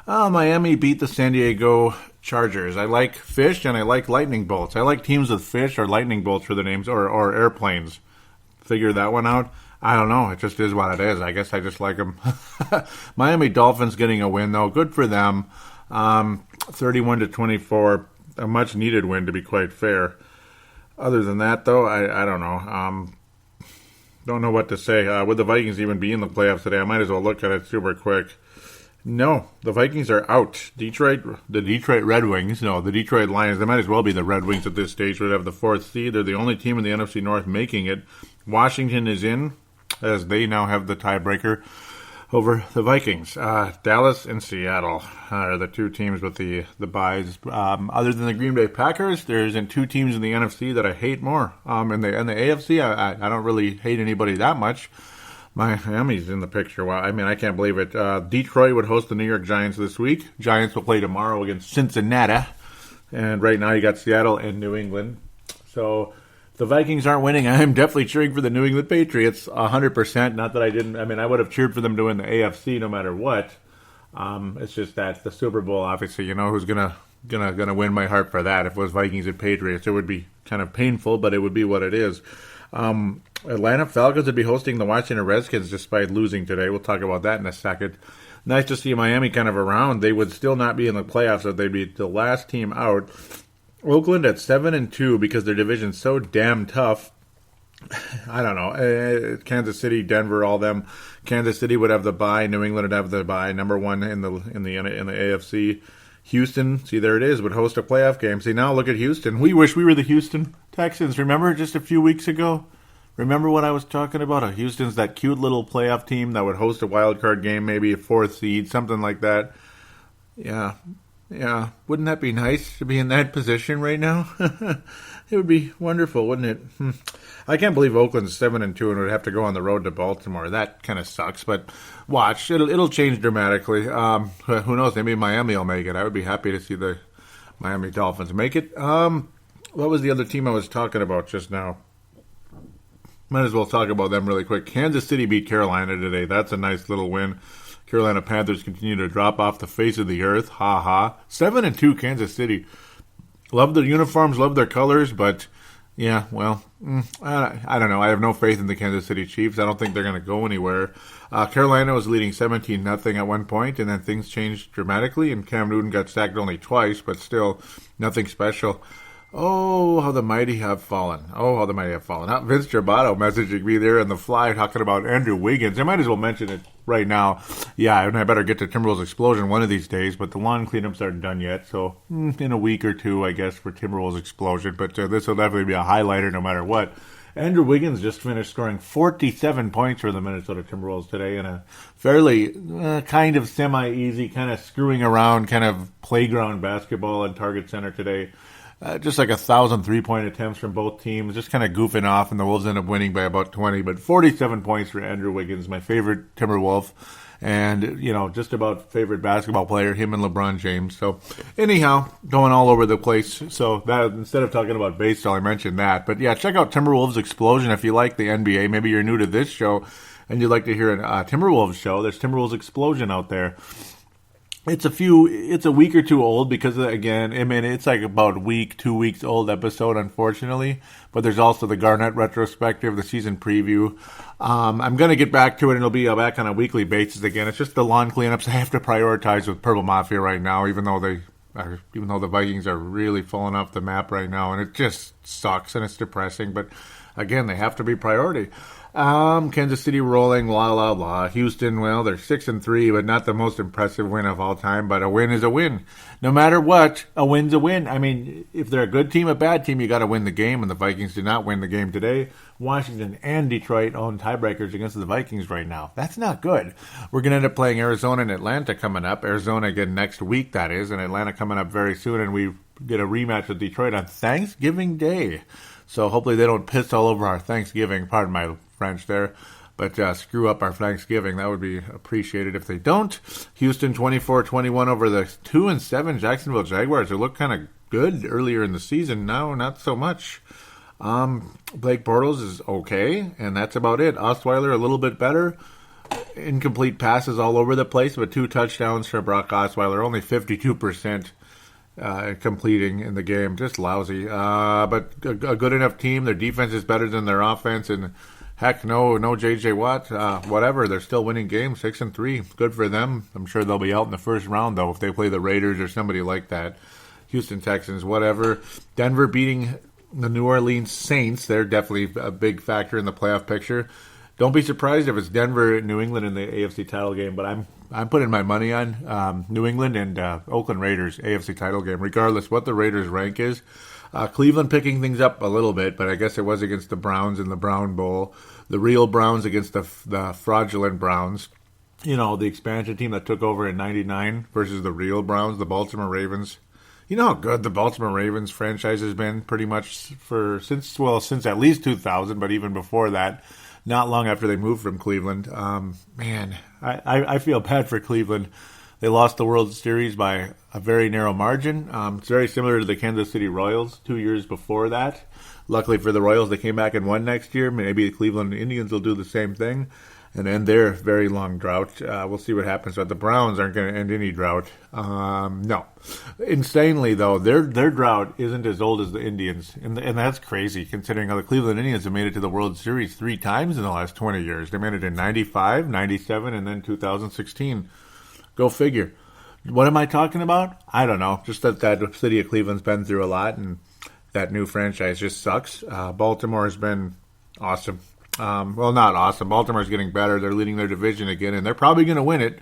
Miami beat the San Diego Chargers. I like fish and I like lightning bolts. I like teams with fish or lightning bolts for the names or airplanes. Figure that one out. I don't know. It just is what it is. I guess I just like them. Miami Dolphins getting a win, though. Good for them. 31-24. A much needed win, to be quite fair. Other than that, though, I don't know. Don't know what to say. Would the Vikings even be in the playoffs today? I might as well look at it super quick. No, the Vikings are out. The Detroit Red Wings, the Detroit Lions, they might as well be the Red Wings at this stage. Would have the 4th seed. They're the only team in the NFC North making it. Washington is in, as they now have the tiebreaker over the Vikings. Dallas and Seattle are the 2 teams with the byes. Other than the Green Bay Packers, there's 2 teams in the NFC that I hate more. In the AFC, I don't really hate anybody that much. Miami's in the picture. Wow, I mean, I can't believe it. Detroit would host the New York Giants this week. Giants will play tomorrow against Cincinnati. And right now you got Seattle and New England. So the Vikings aren't winning. I'm definitely cheering for the New England Patriots 100%. Not that I didn't. I mean, I would have cheered for them to win the AFC no matter what. It's just that the Super Bowl, obviously, who's gonna win my heart for that. If it was Vikings and Patriots, it would be kind of painful, but it would be what it is. Atlanta Falcons would be hosting the Washington Redskins despite losing today. We'll talk about that in a second. Nice to see Miami kind of around. They would still not be in the playoffs, so they'd be the last team out. Oakland at 7-2 because their division's so damn tough. I don't know. Kansas City, Denver, all them. Kansas City would have the bye. New England would have the bye. Number 1 in the AFC. Houston, see there it is, would host a playoff game. See now look at Houston. We wish we were the Houston Texans. Remember just a few weeks ago? Remember what I was talking about? Houston's that cute little playoff team that would host a wild card game, maybe a 4th seed, something like that. Yeah. Wouldn't that be nice to be in that position right now? It would be wonderful, wouldn't it? I can't believe Oakland's 7-2 and would have to go on the road to Baltimore. That kind of sucks, but watch. It'll change dramatically. Who knows? Maybe Miami will make it. I would be happy to see the Miami Dolphins make it. What was the other team I was talking about just now? Might as well talk about them really quick. Kansas City beat Carolina today. That's a nice little win. Carolina Panthers continue to drop off the face of the earth. Ha ha. 7-2 Kansas City. Love their uniforms, love their colors, but yeah, well, I don't know. I have no faith in the Kansas City Chiefs. I don't think they're going to go anywhere. Carolina was leading 17-0 at one point, and then things changed dramatically, and Cam Newton got sacked only twice, but still nothing special. Oh, how the mighty have fallen. Vince Gerbato messaging me there on the fly talking about Andrew Wiggins. I might as well mention it right now. Yeah, and I better get to Timberwolves Explosion one of these days, but the lawn cleanups aren't done yet, so in a week or two, I guess, for Timberwolves Explosion. But this will definitely be a highlighter no matter what. Andrew Wiggins just finished scoring 47 points for the Minnesota Timberwolves today in a fairly kind of semi-easy, kind of screwing around, kind of playground basketball at Target Center today. Just like 1,000 three-point attempts from both teams, just kind of goofing off, and the Wolves end up winning by about 20. But 47 points for Andrew Wiggins, my favorite Timberwolf, and, just about favorite basketball player, him and LeBron James. So, anyhow, going all over the place. So, that instead of talking about baseball, I mentioned that. But, yeah, check out Timberwolves Explosion if you like the NBA. Maybe you're new to this show and you'd like to hear a Timberwolves show. There's Timberwolves Explosion out there. It's a week or two old because, again, it's like about 2 weeks old episode, unfortunately. But there's also the Garnett retrospective, the season preview. I'm going to get back to it, and it'll be back on a weekly basis again. It's just the lawn cleanups I have to prioritize with Purple Mafia right now, even though the Vikings are really falling off the map right now, and it just sucks and it's depressing. But again, they have to be priority. Kansas City rolling, blah, blah, blah. Houston, well, they're 6-3, but not the most impressive win of all time, but a win is a win. No matter what, a win's a win. I mean, if they're a good team, a bad team, you got to win the game, and the Vikings did not win the game today. Washington and Detroit own tiebreakers against the Vikings right now. That's not good. We're going to end up playing Arizona and Atlanta coming up. Arizona again next week, that is, and Atlanta coming up very soon, and we get a rematch with Detroit on Thanksgiving Day. So hopefully they don't piss all over our Thanksgiving, pardon my French there, but screw up our Thanksgiving. That would be appreciated if they don't. Houston 24-21 over the 2-7 Jacksonville Jaguars, who looked kind of good earlier in the season. Now, not so much. Blake Bortles is okay, and that's about it. Osweiler a little bit better. Incomplete passes all over the place, but 2 touchdowns for Brock Osweiler, only 52%. Completing in the game, just lousy. But a good enough team. Their defense is better than their offense, and heck, no J.J. Watt. Whatever, they're still winning games, 6-3. Good for them. I'm sure they'll be out in the first round though if they play the Raiders or somebody like that. Houston Texans, whatever. Denver beating the New Orleans Saints. They're definitely a big factor in the playoff picture. Don't be surprised if it's Denver, New England in the AFC title game, but I'm putting my money on New England and Oakland Raiders AFC title game, regardless what the Raiders' rank is. Cleveland picking things up a little bit, but I guess it was against the Browns in the Brown Bowl. The real Browns against the fraudulent Browns. The expansion team that took over in '99 versus the real Browns, the Baltimore Ravens. You know how good the Baltimore Ravens franchise has been pretty much since at least 2000, but even before that. Not long after they moved from Cleveland. I feel bad for Cleveland. They lost the World Series by a very narrow margin. It's very similar to the Kansas City Royals 2 years before that. Luckily for the Royals, they came back and won next year. Maybe the Cleveland Indians will do the same thing and end their very long drought. We'll see what happens, but the Browns aren't going to end any drought. No. Insanely, though, their drought isn't as old as the Indians, and that's crazy, considering how the Cleveland Indians have made it to the World Series 3 times in the last 20 years. They made it in 95, 97, and then 2016. Go figure. What am I talking about? I don't know. Just that city of Cleveland's been through a lot, and that new franchise just sucks. Baltimore has been awesome. Not awesome. Baltimore's getting better. They're leading their division again, and they're probably going to win it.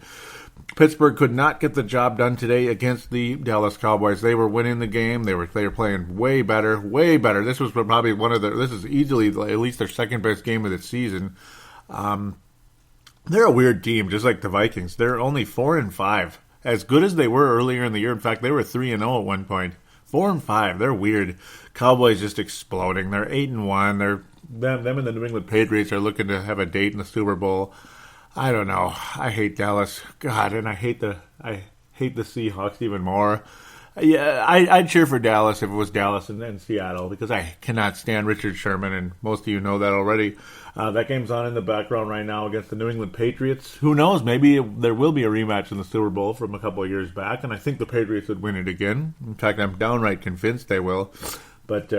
Pittsburgh could not get the job done today against the Dallas Cowboys. They were winning the game. They were playing way better, way better. This was probably this is easily at least their second best game of the season. They're a weird team, just like the Vikings. They're only 4-5. As good as they were earlier in the year, in fact, they were 3-0 at one point. 4-5. They're weird. Cowboys just exploding. They're 8-1. Them and the New England Patriots are looking to have a date in the Super Bowl. I don't know. I hate Dallas. God, and I hate the Seahawks even more. Yeah, I'd cheer for Dallas if it was Dallas and Seattle because I cannot stand Richard Sherman, and most of you know that already. That game's on in the background right now against the New England Patriots. Who knows? Maybe there will be a rematch in the Super Bowl from a couple of years back, and I think the Patriots would win it again. In fact, I'm downright convinced they will. But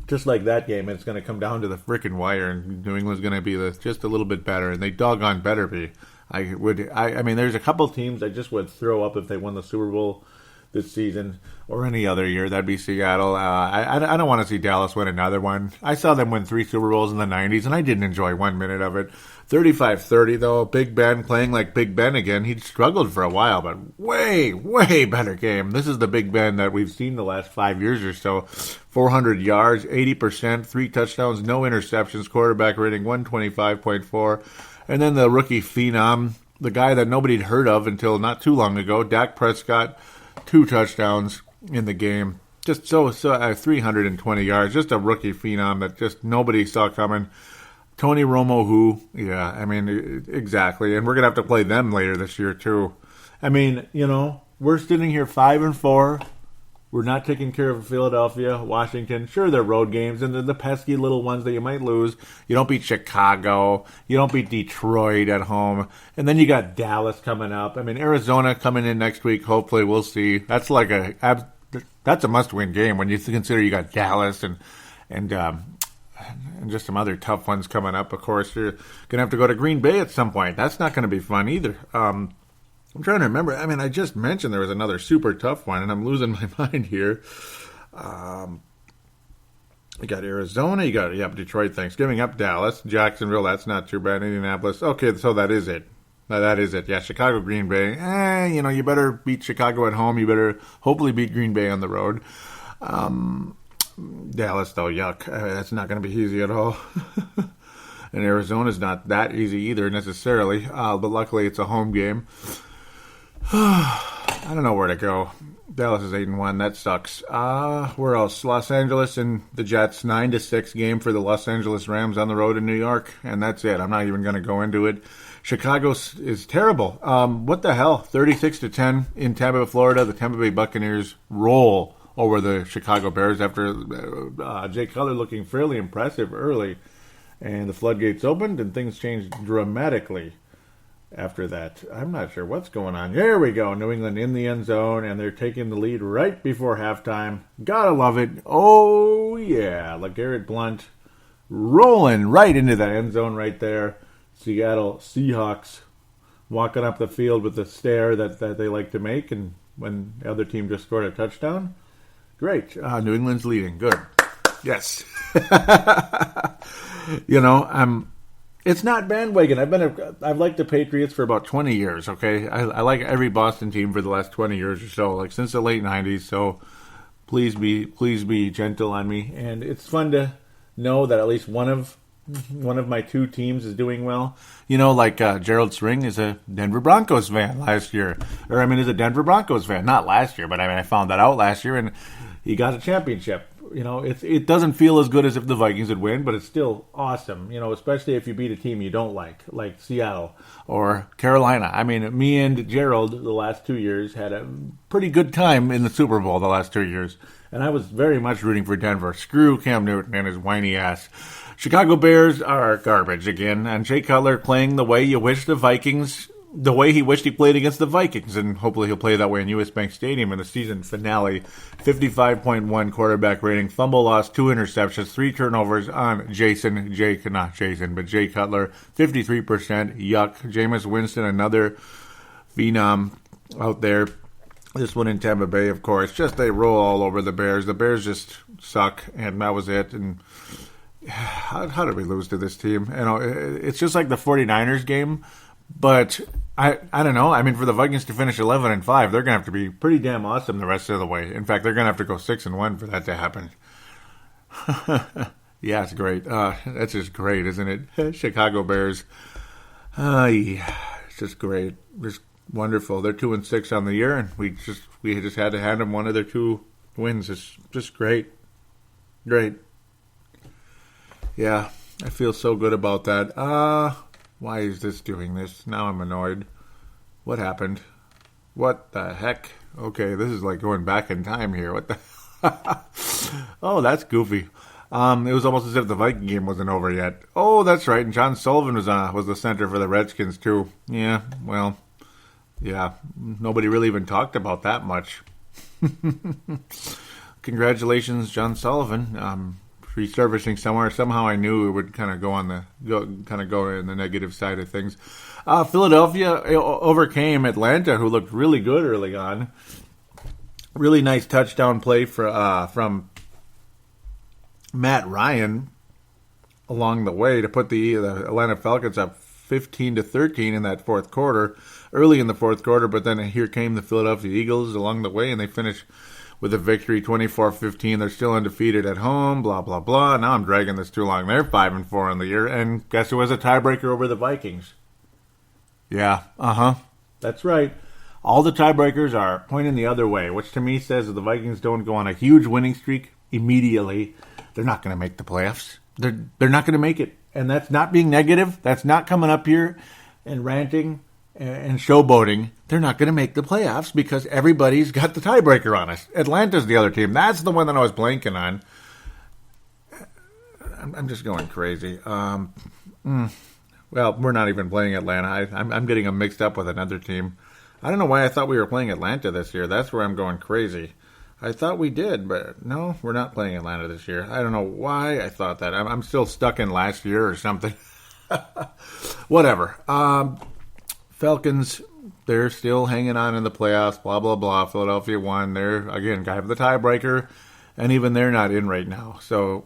just like that game, it's going to come down to the frickin' wire, and New England's going to be just a little bit better, and they doggone better be. I mean, there's a couple teams I just would throw up if they won the Super Bowl this season or any other year. That'd be Seattle. I don't want to see Dallas win another one. I saw them win 3 Super Bowls in the 90s, and I didn't enjoy 1 minute of it. 35-30, though. Big Ben playing like Big Ben again. He struggled for a while, but way, way better game. This is the Big Ben that we've seen the last 5 years or so. 400 yards, 80%, 3 touchdowns, no interceptions, quarterback rating 125.4. And then the rookie phenom, the guy that nobody'd heard of until not too long ago, Dak Prescott, 2 touchdowns in the game. Just so 320 yards. Just a rookie phenom that just nobody saw coming. Tony Romo, exactly. And we're going to have to play them later this year, too. I mean, we're sitting here 5-4. We're not taking care of Philadelphia, Washington. Sure, they're road games, and they're the pesky little ones that you might lose. You don't beat Chicago. You don't beat Detroit at home. And then you got Dallas coming up. I mean, Arizona coming in next week. Hopefully, we'll see. That's like that's a must-win game when you consider you got Dallas and just some other tough ones coming up. Of course, you're going to have to go to Green Bay at some point. That's not going to be fun either. I'm trying to remember. I mean, I just mentioned there was another super tough one, and I'm losing my mind here. You got Arizona. You got Detroit, Thanksgiving, up Dallas, Jacksonville. That's not too bad. Indianapolis. Okay, so that is it. That is it. Yeah, Chicago, Green Bay. You better beat Chicago at home. You better hopefully beat Green Bay on the road. Dallas, though, yuck. That's not going to be easy at all. And Arizona's not that easy either necessarily. But luckily, it's a home game. I don't know where to go. Dallas is 8-1. That sucks. Where else? Los Angeles and the Jets. 9-6 game for the Los Angeles Rams on the road in New York, and that's it. I'm not even going to go into it. Chicago is terrible. What the hell? 36-10 in Tampa, Florida. The Tampa Bay Buccaneers roll over the Chicago Bears after Jay Cutler looking fairly impressive early, and the floodgates opened and things changed dramatically. After that, I'm not sure what's going on. There we go. New England in the end zone, and they're taking the lead right before halftime. Gotta love it. Oh, yeah. LeGarrette Blount rolling right into that end zone right there. Seattle Seahawks walking up the field with the stare that they like to make, and when the other team just scored a touchdown. Great. New England's leading. Good. Yes. It's not bandwagon. I've liked the Patriots for about 20 years, okay? I like every Boston team for the last 20 years or so, like since the late 90s, so please be gentle on me. And it's fun to know that at least one of my 2 teams is doing well. Gerald String is a Denver Broncos fan last year. Is a Denver Broncos fan. Not last year, but I found that out last year, and he got a championship. It doesn't feel as good as if the Vikings would win, but it's still awesome, especially if you beat a team you don't like Seattle or Carolina. I mean, me and Gerald the last 2 years had a pretty good time in the Super Bowl the last 2 years, and I was very much rooting for Denver. Screw Cam Newton and his whiny ass. Chicago Bears are garbage again, and Jay Cutler playing the way you wish the way he wished he played against the Vikings, and hopefully he'll play that way in U.S. Bank Stadium in the season finale. 55.1 quarterback rating, fumble loss, 2 interceptions, 3 turnovers on Jay Cutler, 53%, yuck. Jameis Winston, another phenom out there. This one in Tampa Bay, of course. Just they roll all over the Bears. The Bears just suck, and that was it. And how did we lose to this team? It's just like the 49ers game, But I don't know. I mean, for the Vikings to finish 11-5, they're going to have to be pretty damn awesome the rest of the way. In fact, they're going to have to go 6-1 for that to happen. Yeah, it's great. That's just great, isn't it? Chicago Bears. Yeah, it's just great. Just wonderful. They're 2-6 on the year, and we just had to hand them one of their 2 wins. It's just great. Great. Yeah, I feel so good about that. Why is this doing this? Now I'm annoyed. What happened? What the heck? Okay, this is like going back in time here. What the? Oh, that's goofy. It was almost as if the Viking game wasn't over yet. Oh, that's right. And John Sullivan was the center for the Redskins too. Yeah, well, yeah. Nobody really even talked about that much. Congratulations, John Sullivan. Resurfacing somewhere. Somehow I knew it would kind of go in the negative side of things. Philadelphia overcame Atlanta, who looked really good early on. Really nice touchdown play from Matt Ryan along the way to put the Atlanta Falcons up 15-13 in that fourth quarter, early in the fourth quarter. But then here came the Philadelphia Eagles along the way, and they finished with a victory, 24-15. They're still undefeated at home, blah, blah, blah. Now I'm dragging this too long. They're 5-4 on the year. And guess who has a tiebreaker over the Vikings? Yeah, that's right. All the tiebreakers are pointing the other way, which to me says if the Vikings don't go on a huge winning streak immediately, they're not going to make the playoffs. They're not going to make it. And that's not being negative. That's not coming up here and ranting and showboating. They're not going to make the playoffs because everybody's got the tiebreaker on us. Atlanta's the other team. That's the one that I was blanking on. I'm just going crazy. Well, we're not even playing Atlanta. I'm getting them mixed up with another team. I don't know why I thought we were playing Atlanta this year. That's where I'm going crazy. I thought we did, but no, we're not playing Atlanta this year. I don't know why I thought that. I'm still stuck in last year or something. Whatever. Falcons, they're still hanging on in the playoffs, blah, blah, blah. Philadelphia won. They're, again, have the tiebreaker, and even they're not in right now. So,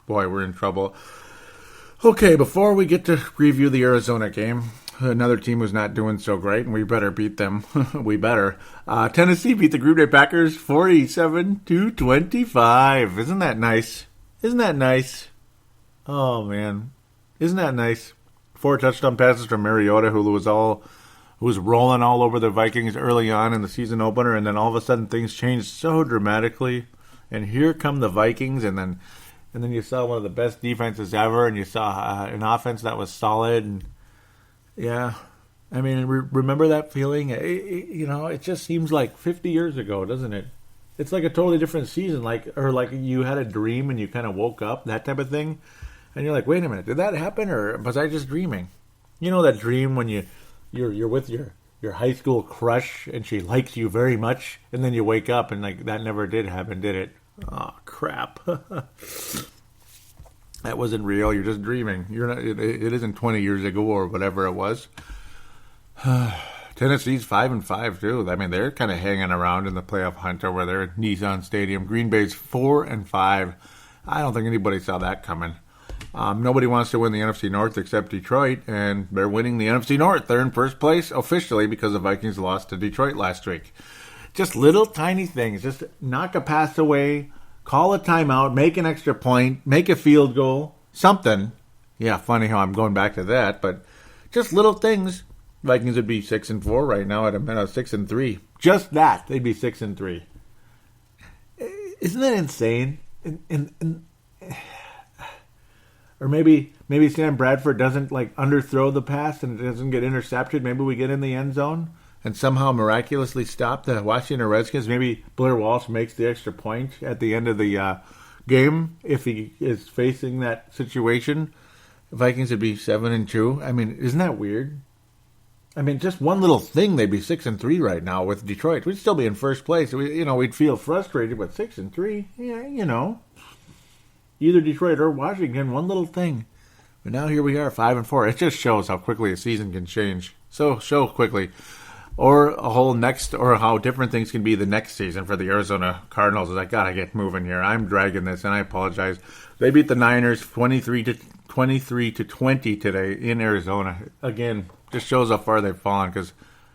boy, we're in trouble. Okay, before we get to review the Arizona game, another team who's not doing so great, and we better beat them. We better. Tennessee beat the Green Bay Packers 47-25. Isn't that nice? Isn't that nice? Oh, man. Isn't that nice? 4 touchdown passes from Mariota, who was rolling all over the Vikings early on in the season opener, and then all of a sudden things changed so dramatically. And here come the Vikings, and then you saw one of the best defenses ever, and you saw an offense that was solid. And yeah, I mean, remember that feeling? It just seems like 50 years ago, doesn't it? It's like a totally different season, like you had a dream and you kind of woke up, that type of thing. And you're like, wait a minute, did that happen or was I just dreaming? You know that dream when you're with your high school crush and she likes you very much, and then you wake up and like that never did happen, did it? Oh crap. That wasn't real. You're just dreaming. You're not. It isn't 20 years ago or whatever it was. Tennessee's 5-5 too. I mean, they're kind of hanging around in the playoff hunt over there at Nissan Stadium. Green Bay's 4-5. I don't think anybody saw that coming. Nobody wants to win the NFC North except Detroit, and they're winning the NFC North. They're in first place officially because the Vikings lost to Detroit last week. Just little tiny things. Just knock a pass away, call a timeout, make an extra point, make a field goal, something. Yeah, funny how I'm going back to that, but just little things. Vikings would be 6-4 right now at a minute, 6-3. Just that, they'd be 6-3. Isn't that insane? Or maybe Sam Bradford doesn't like underthrow the pass and it doesn't get intercepted. Maybe we get in the end zone and somehow miraculously stop the Washington Redskins. Maybe Blair Walsh makes the extra point at the end of the game if he is facing that situation. The Vikings would be 7-2. I mean, isn't that weird? I mean, just one little thing, they'd be 6-3 right now with Detroit. We'd still be in first place. We'd feel frustrated, but 6-3, yeah, either Detroit or Washington, one little thing. But now here we are, 5-4. It just shows how quickly a season can change. So quickly. Or how different things can be the next season for the Arizona Cardinals. I gotta get moving here. I'm dragging this, and I apologize. They beat the Niners 23-20 today in Arizona. Again, just shows how far they've fallen. Because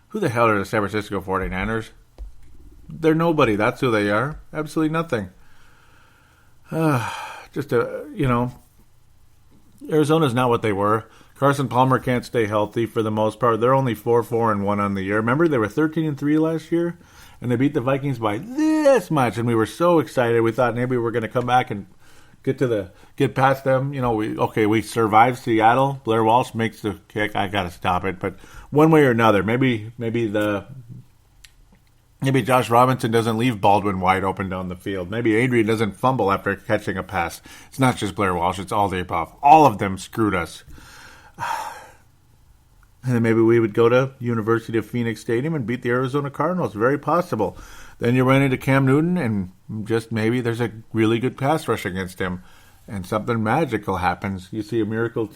who the hell are the San Francisco 49ers? They're nobody. That's who they are. Absolutely nothing. Arizona's not what they were. Carson Palmer can't stay healthy for the most part. They're only 4-4-1 on the year. Remember, they were 13-3 last year, and they beat the Vikings by this much, and we were so excited. We thought maybe we were going to come back and get past them. We survived Seattle. Blair Walsh makes the kick. I got to stop it, but one way or another, maybe Josh Robinson doesn't leave Baldwin wide open down the field. Maybe Adrian doesn't fumble after catching a pass. It's not just Blair Walsh. It's all the above. All of them screwed us. And then maybe we would go to University of Phoenix Stadium and beat the Arizona Cardinals. Very possible. Then you run into Cam Newton and just maybe there's a really good pass rush against him. And something magical happens. You see a miracle.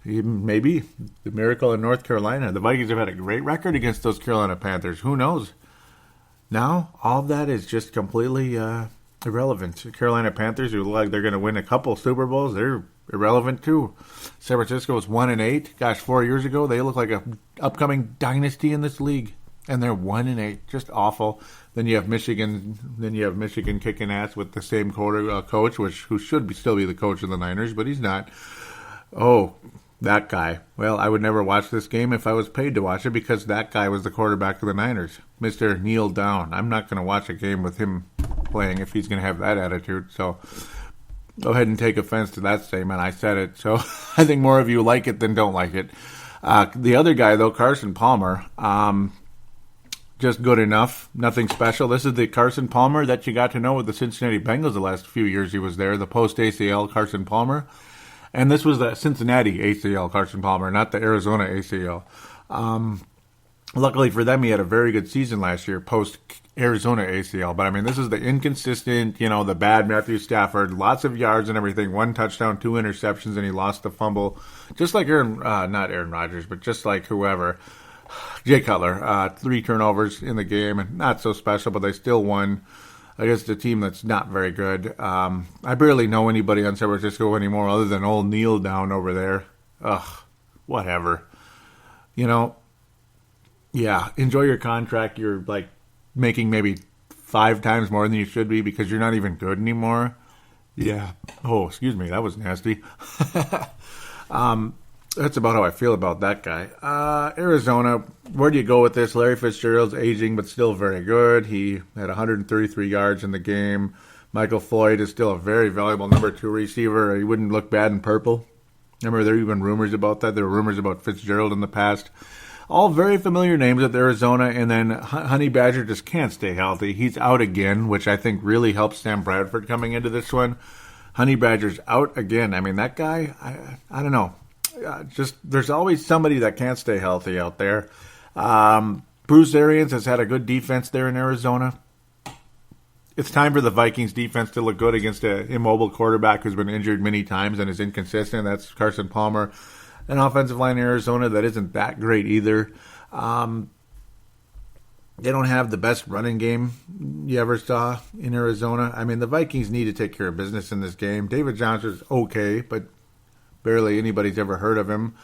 Maybe the miracle in North Carolina. The Vikings have had a great record against those Carolina Panthers. Who knows? Now, all of that is just completely irrelevant. The Carolina Panthers, who look like they're going to win a couple Super Bowls, they're irrelevant too. San Francisco was 1-8. Gosh, 4 years ago, they look like an upcoming dynasty in this league. And they're 1-8. Just awful. Then you have Michigan. Kicking ass with the same coach, who should still be the coach of the Niners, but he's not. Oh, that guy. Well, I would never watch this game if I was paid to watch it because that guy was the quarterback of the Niners, Mr. Kneel Down. I'm not going to watch a game with him playing if he's going to have that attitude. So go ahead and take offense to that statement. I said it. So I think more of you like it than don't like it. The other guy, though, Carson Palmer, just good enough. Nothing special. This is the Carson Palmer that you got to know with the Cincinnati Bengals the last few years he was there, the post-ACL Carson Palmer. And this was the Cincinnati ACL, Carson Palmer, not the Arizona ACL. Luckily for them, he had a very good season last year, post-Arizona ACL. But, I mean, this is the inconsistent, the bad Matthew Stafford, lots of yards and everything, 1 touchdown, 2 interceptions, and he lost the fumble. Just like not Aaron Rodgers, but just like whoever. Jay Cutler, 3 turnovers in the game, and not so special, but they still won against a team that's not very good. I barely know anybody on San Francisco anymore other than old Neil down over there. Ugh, whatever. Yeah, enjoy your contract. You're making maybe 5 times more than you should be because you're not even good anymore. Yeah. Oh, excuse me. That was nasty. That's about how I feel about that guy. Arizona, where do you go with this? Larry Fitzgerald's aging, but still very good. He had 133 yards in the game. Michael Floyd is still a very valuable number 2 receiver. He wouldn't look bad in purple. Remember, there were even rumors about that. There were rumors about Fitzgerald in the past. All very familiar names at Arizona, and then Honey Badger just can't stay healthy. He's out again, which I think really helps Sam Bradford coming into this one. Honey Badger's out again. I mean, that guy, I don't know. There's always somebody that can't stay healthy out there. Bruce Arians has had a good defense there in Arizona. It's time for the Vikings defense to look good against an immobile quarterback who's been injured many times and is inconsistent. That's Carson Palmer. An offensive line in Arizona that isn't that great either. They don't have the best running game you ever saw in Arizona. I mean, the Vikings need to take care of business in this game. David Johnson's okay, but barely anybody's ever heard of him.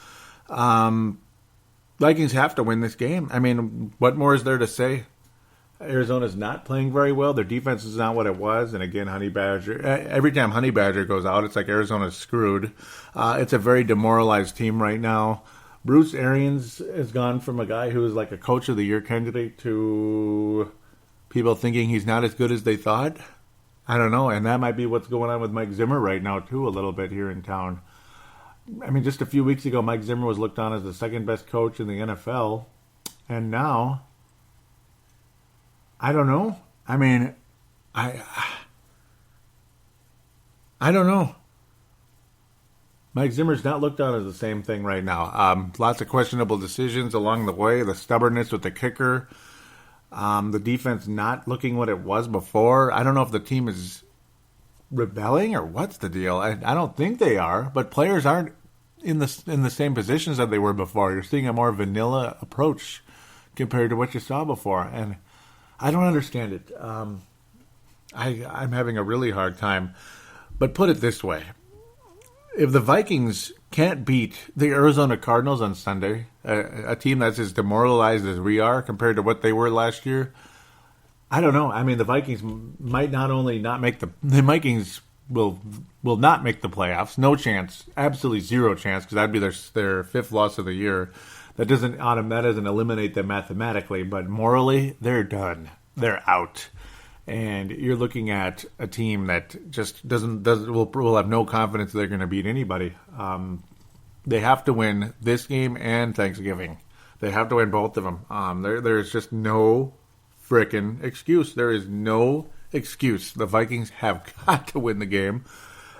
Vikings have to win this game. I mean, what more is there to say? Arizona's not playing very well. Their defense is not what it was. And again, Honey Badger. Every time Honey Badger goes out, it's like Arizona's screwed. It's a very demoralized team right now. Bruce Arians has gone from a guy who was like a Coach of the Year candidate to people thinking he's not as good as they thought. I don't know. And that might be what's going on with Mike Zimmer right now, too, a little bit here in town. I mean, just a few weeks ago, Mike Zimmer was looked on as the second best coach in the NFL. And now, I don't know. I mean, I don't know. Mike Zimmer's not looked on as the same thing right now. Lots of questionable decisions along the way. The stubbornness with the kicker. The defense not looking what it was before. I don't know if the team is rebelling or what's the deal. I don't think they are. But players aren't in the same positions that they were before. You're seeing a more vanilla approach compared to what you saw before. And I don't understand it. I'm having a really hard time. But put it this way. if the Vikings can't beat the Arizona Cardinals on Sunday, a team that's as demoralized as we are compared to what they were last year, I don't know. I mean, the Vikings might not only not make the Vikings will not make the playoffs. No chance. Absolutely zero chance, because that'd be their fifth loss of the year. That doesn't eliminate them mathematically, but morally, they're done. They're out. And you're looking at a team that just will have no confidence they're going to beat anybody. They have to win this game and Thanksgiving. They have to win both of them. There's just no frickin' excuse. There is no excuse. The Vikings have got to win the game.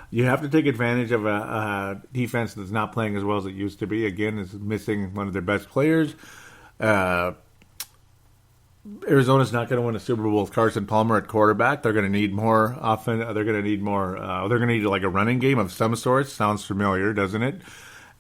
You have to take advantage of a defense that's not playing as well as it used to be. Again, is missing one of their best players. Arizona's not going to win a Super Bowl with Carson Palmer at quarterback. They're going to need more often. They're going to need more. They're going to need like a running game of some sort. Sounds familiar, doesn't it?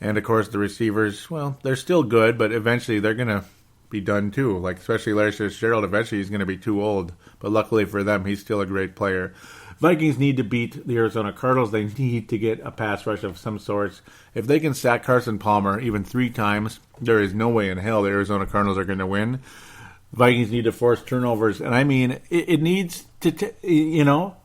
And of course, the receivers. Well, they're still good, but eventually they're going to be done too. Like especially Larry Fitzgerald. Eventually, he's going to be too old. But luckily for them, he's still a great player. Vikings need to beat the Arizona Cardinals. They need to get a pass rush of some sorts. If they can sack Carson Palmer even 3 times, there is no way in hell the Arizona Cardinals are going to win. Vikings need to force turnovers. And I mean, it needs to,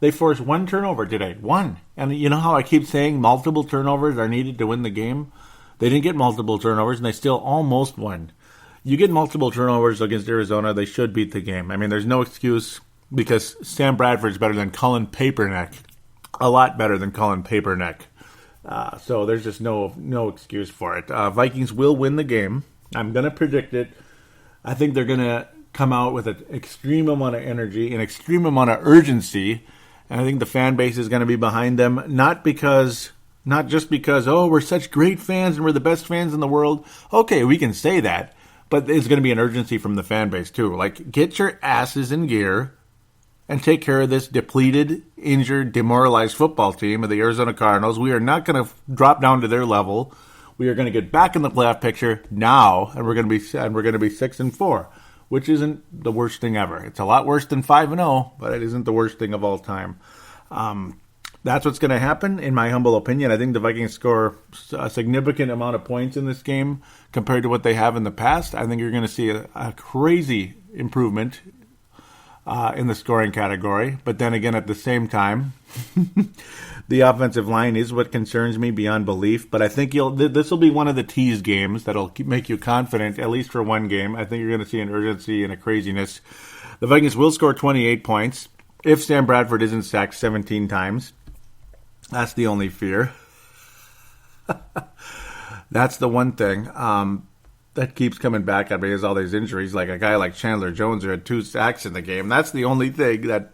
they forced 1 turnover today. 1. And you know how I keep saying multiple turnovers are needed to win the game? They didn't get multiple turnovers, and they still almost won. You get multiple turnovers against Arizona, they should beat the game. I mean, there's no excuse. Because Sam Bradford's better than Cullen Paperneck. A lot better than Cullen Paperneck. So there's just no excuse for it. Vikings will win the game. I'm going to predict it. I think they're going to come out with an extreme amount of energy, an extreme amount of urgency. And I think the fan base is going to be behind them. Not just because, oh, we're such great fans and we're the best fans in the world. Okay, we can say that. But there's going to be an urgency from the fan base too. Like, get your asses in gear and take care of this depleted, injured, demoralized football team of the Arizona Cardinals. We are not going to drop down to their level. We are going to get back in the playoff picture now, and we're going to be 6-4, which isn't the worst thing ever. It's a lot worse than 5-0, but it isn't the worst thing of all time. That's what's going to happen, in my humble opinion. I think the Vikings score a significant amount of points in this game compared to what they have in the past. I think you're going to see a crazy improvement in the scoring category. But then again, at the same time, the offensive line is what concerns me beyond belief. But I think this will be one of the tease games that'll make you confident, at least for one game. I think you're going to see an urgency and a craziness. The Vikings will score 28 points if Sam Bradford isn't sacked 17 times. That's the only fear. That's the one thing. That keeps coming back at me is all these injuries. Like a guy like Chandler Jones who had 2 sacks in the game. That's the only thing that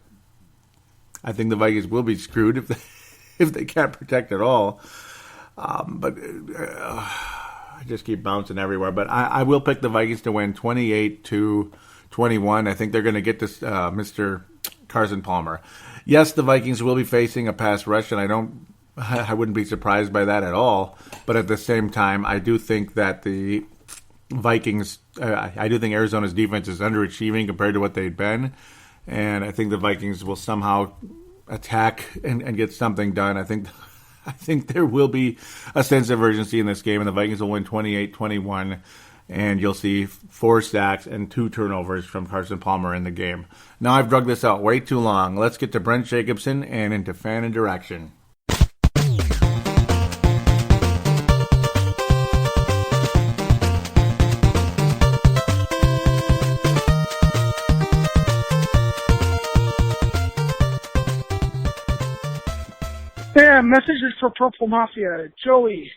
I think the Vikings will be screwed if they can't protect at all. But I just keep bouncing everywhere. But I will pick the Vikings to win 28-21. I think they're going to get this Mr. Carson Palmer. Yes, the Vikings will be facing a pass rush, and I wouldn't be surprised by that at all. But at the same time, I do think that the Vikings, I do think Arizona's defense is underachieving compared to what they'd been. And I think the Vikings will somehow attack and get something done. I think there will be a sense of urgency in this game, and the Vikings will win 28-21. And you'll see 4 sacks and 2 turnovers from Carson Palmer in the game. Now I've drug this out way too long. Let's get to Brent Jacobson and into fan interaction. Yeah, messages for Purple Mafia. Joey.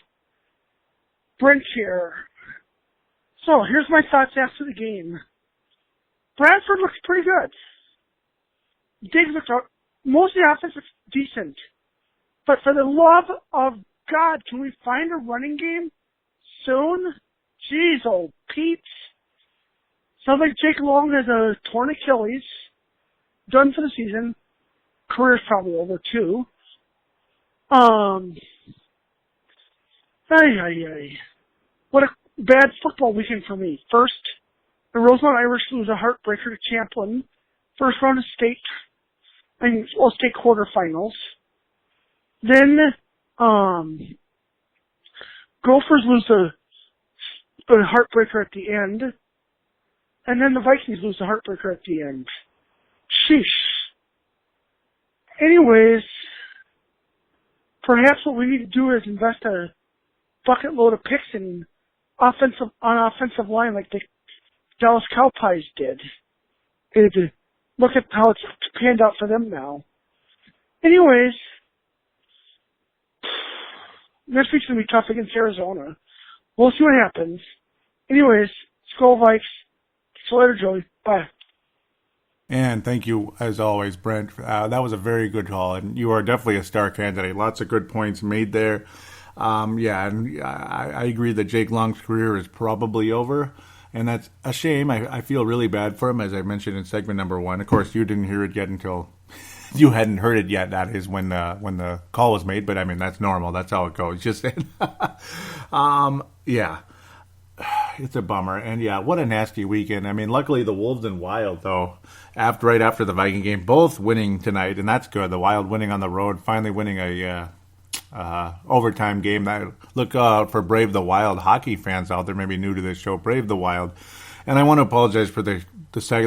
Brent here. So, here's my thoughts after the game. Bradford looks pretty good. Diggs looks out. Most of the offense looks decent. But for the love of God, can we find a running game soon? Jeez, old Pete. Sounds like Jake Long has a torn Achilles. Done for the season. Career's probably over, too. What a bad football weekend for me. First, the Rosemont Irish lose a heartbreaker to Champlin. First round of state quarterfinals. Then, Gophers lose a heartbreaker at the end, and then the Vikings lose a heartbreaker at the end. Sheesh. Anyways, perhaps what we need to do is invest a bucket load of picks on offensive line like the Dallas Cowpies did. And look at how it's panned out for them now. Anyways, next week's going to be tough against Arizona. We'll see what happens. Anyways, Skol Vikes. See you later, Joey. Bye. And thank you, as always, Brent. That was a very good call, and you are definitely a star candidate. Lots of good points made there. And I agree that Jake Long's career is probably over, and that's a shame. I feel really bad for him, as I mentioned in segment number 1. Of course, you didn't hear it yet until you hadn't heard it yet. That is when the call was made, but I mean, that's normal. That's how it goes. Just yeah. It's a bummer. And yeah, what a nasty weekend. I mean, luckily the Wolves and Wild, though, right after the Viking game, both winning tonight, and that's good. The Wild winning on the road, finally winning a overtime game. That look out for Brave the Wild hockey fans out there, maybe new to this show, Brave the Wild. And I want to apologize for the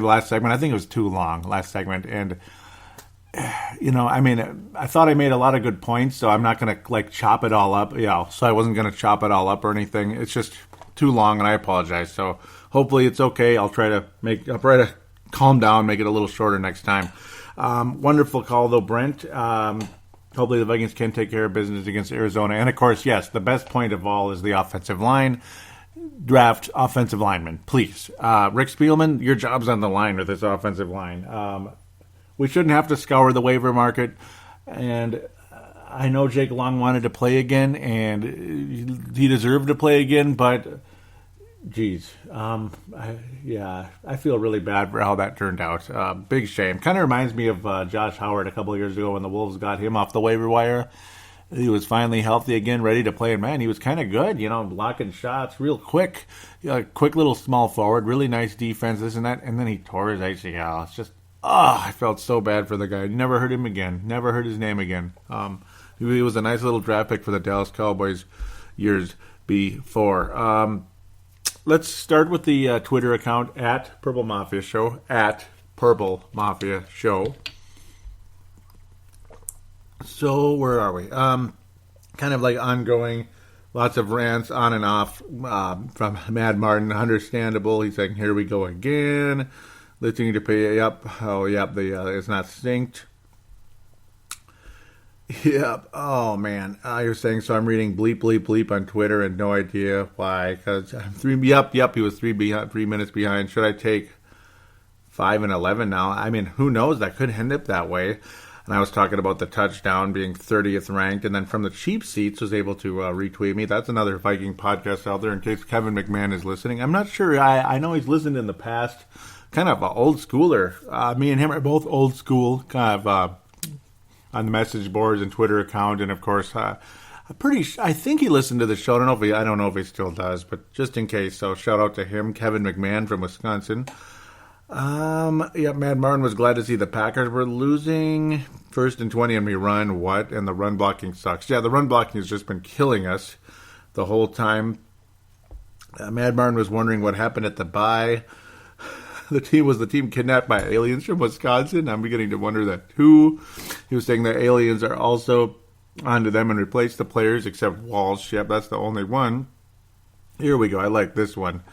last segment. I think it was too long, last segment. And, I mean, I thought I made a lot of good points, so I'm not going to, chop it all up. Yeah, so I wasn't going to chop it all up or anything. It's just too long, and I apologize. So hopefully it's okay. I'll try to calm down, make it a little shorter next time. Wonderful call, though, Brent. Hopefully the Vikings can take care of business against Arizona. And, of course, yes, the best point of all is the offensive line. Draft offensive linemen, please. Rick Spielman, your job's on the line with this offensive line. We shouldn't have to scour the waiver market. And I know Jake Long wanted to play again, and he deserved to play again, but geez, I feel really bad for how that turned out. Big shame. Kind of reminds me of Josh Howard a couple of years ago when the Wolves got him off the waiver wire. He was finally healthy again, ready to play, and man, he was kind of good, blocking shots real quick. Quick little small forward, really nice defense, this and that, and then he tore his ACL. It's just, I felt so bad for the guy. Never heard him again. Never heard his name again. He was a nice little draft pick for the Dallas Cowboys years before. Let's start with the Twitter account at Purple Mafia Show, at Purple Mafia Show. So where are we? Kind of ongoing, lots of rants on and off from Mad Martin. Understandable. He's saying, here we go again. Listening to pay. Yep. Oh, yep. It's not synced. Yep. Oh, man. You're saying, so I'm reading bleep, bleep, bleep on Twitter and no idea why. Because Yep. He was 3 minutes behind. Should I take 5 and 11 now? I mean, who knows? That could end up that way. And I was talking about the touchdown being 30th ranked. And then from the cheap seats was able to retweet me. That's another Viking podcast out there in case Kevin McMahon is listening. I'm not sure. I know he's listened in the past. Kind of an old schooler. Me and him are both old school, kind of on the message boards and Twitter account, and of course, I think he listened to the show. I don't know if he still does, but just in case, so shout out to him, Kevin McMahon from Wisconsin. Mad Martin was glad to see the Packers were losing. 1st and 20 and we run. What? And the run blocking sucks. Yeah, the run blocking has just been killing us the whole time. Mad Martin was wondering what happened at the bye. The team kidnapped by aliens from Wisconsin. I'm beginning to wonder that too. He was saying that aliens are also onto them and replace the players except Walsh. Yep, that's the only one. Here we go. I like this one.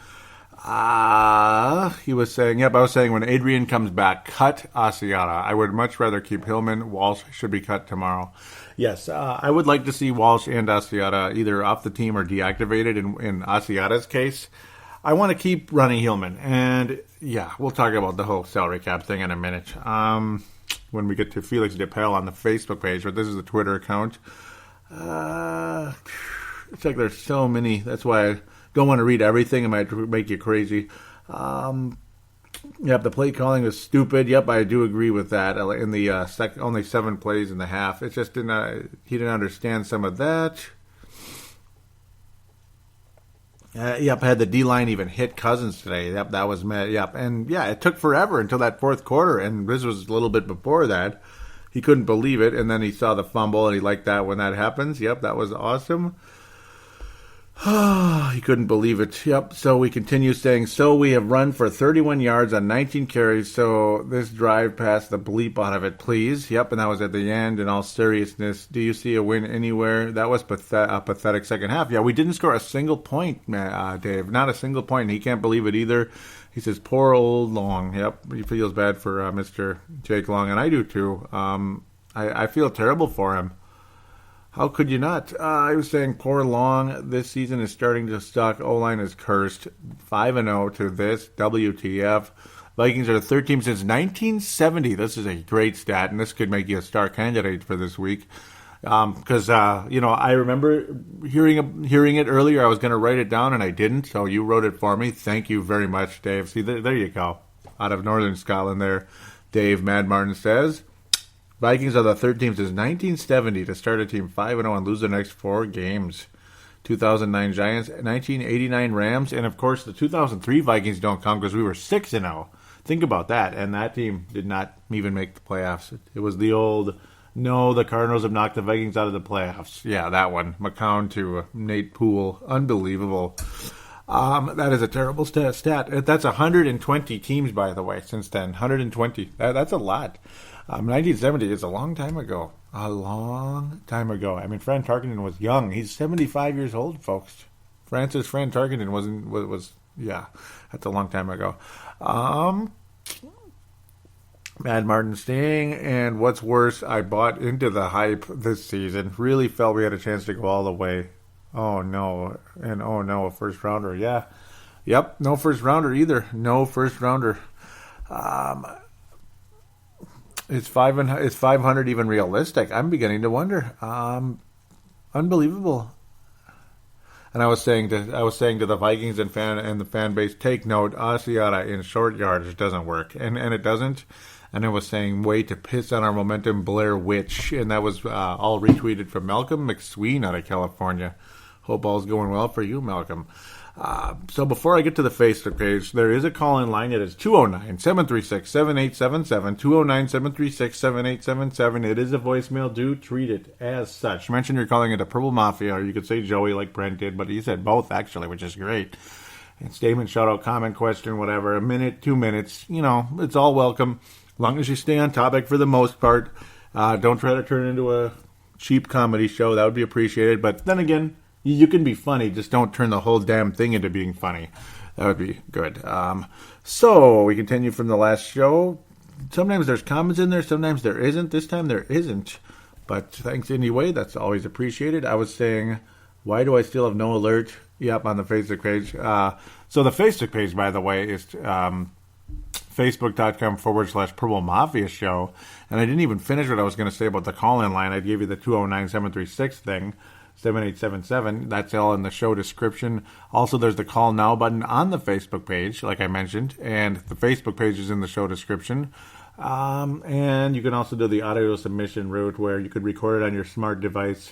He was saying, I was saying when Adrian comes back, cut Asiata. I would much rather keep Hillman. Walsh should be cut tomorrow. Yes, I would like to see Walsh and Asiata either off the team or deactivated in Asiata's case. I want to keep running Hillman. And, yeah, we'll talk about the whole salary cap thing in a minute when we get to Felix DePel on the Facebook page. But this is the Twitter account. It's like there's so many. That's why I don't want to read everything. It might make you crazy. The play calling was stupid. Yep, I do agree with that. In the only 7 plays in the half. It just he didn't understand some of that. Had the D-line even hit Cousins today. Yep, that was mad. Yep, and it took forever until that fourth quarter, and this was a little bit before that. He couldn't believe it, and then he saw the fumble, and he liked that when that happens. Yep, that was awesome. He couldn't believe it. Yep. So we continue saying, so we have run for 31 yards on 19 carries. So this drive passed the bleep out of it, please. Yep. And that was at the end. In all seriousness, do you see a win anywhere? That was a pathetic second half. Yeah, we didn't score a single point, Dave. Not a single point. And he can't believe it either. He says, poor old Long. Yep. He feels bad for Mr. Jake Long. And I do too. I feel terrible for him. How could you not? I was saying poor Long. This season is starting to suck. O-line is cursed. 5-0 to this. WTF. Vikings are the third team since 1970. This is a great stat, and this could make you a star candidate for this week. Because, I remember hearing it earlier. I was going to write it down, and I didn't, so you wrote it for me. Thank you very much, Dave. See, there you go. Out of Northern Scotland there, Dave Mad Martin says. Vikings are the third team since 1970 to start a team 5-0 and lose their next 4 games. 2009 Giants, 1989 Rams, and of course the 2003 Vikings don't count because we were 6-0. Think about that, and that team did not even make the playoffs. It was the old, no, the Cardinals have knocked the Vikings out of the playoffs. Yeah, that one. McCown to Nate Poole. Unbelievable. That is a terrible stat. That's 120 teams, by the way, since then. 120. That's a lot. 1970 is a long time ago. A long time ago. I mean, Fran Tarkenton was young. He's 75 years old, folks. Francis Fran Tarkenton was that's a long time ago. Mad Martin staying, and what's worse, I bought into the hype this season. Really felt we had a chance to go all the way. Oh no, and oh no, a first rounder. Yeah, yep, no first rounder either. No first rounder. Is 500 even realistic? I'm beginning to wonder. Unbelievable. And I was saying to the Vikings and the fan base, take note, Asiata in short yardage doesn't work, and it doesn't. And I was saying, way to piss on our momentum, Blair Witch, and that was all retweeted from Malcolm McSween out of California. Hope all's going well for you, Malcolm. So before I get to the Facebook page, there is a call-in line. It is 209-736-7877, 209-736-7877. It is a voicemail. Do treat it as such. Mention you're calling it a Purple Mafia, or you could say Joey like Brent did, but he said both, actually, which is great. And statement, shout-out, comment, question, whatever, a minute, 2 minutes, it's all welcome, as long as you stay on topic for the most part. Don't try to turn it into a cheap comedy show. That would be appreciated, but then again, you can be funny, just don't turn the whole damn thing into being funny. That would be good. So, we continue from the last show. Sometimes there's comments in there, sometimes there isn't. This time there isn't. But thanks anyway, that's always appreciated. I was saying, why do I still have no alert? Yep, on the Facebook page. So the Facebook page, by the way, is facebook.com/Purple Mafia Show. And I didn't even finish what I was going to say about the call-in line. I gave you the 209-736 thing. 7877. That's all in the show description. Also, there's the call now button on the Facebook page, like I mentioned, and the Facebook page is in the show description. And you can also do the audio submission route where you could record it on your smart device,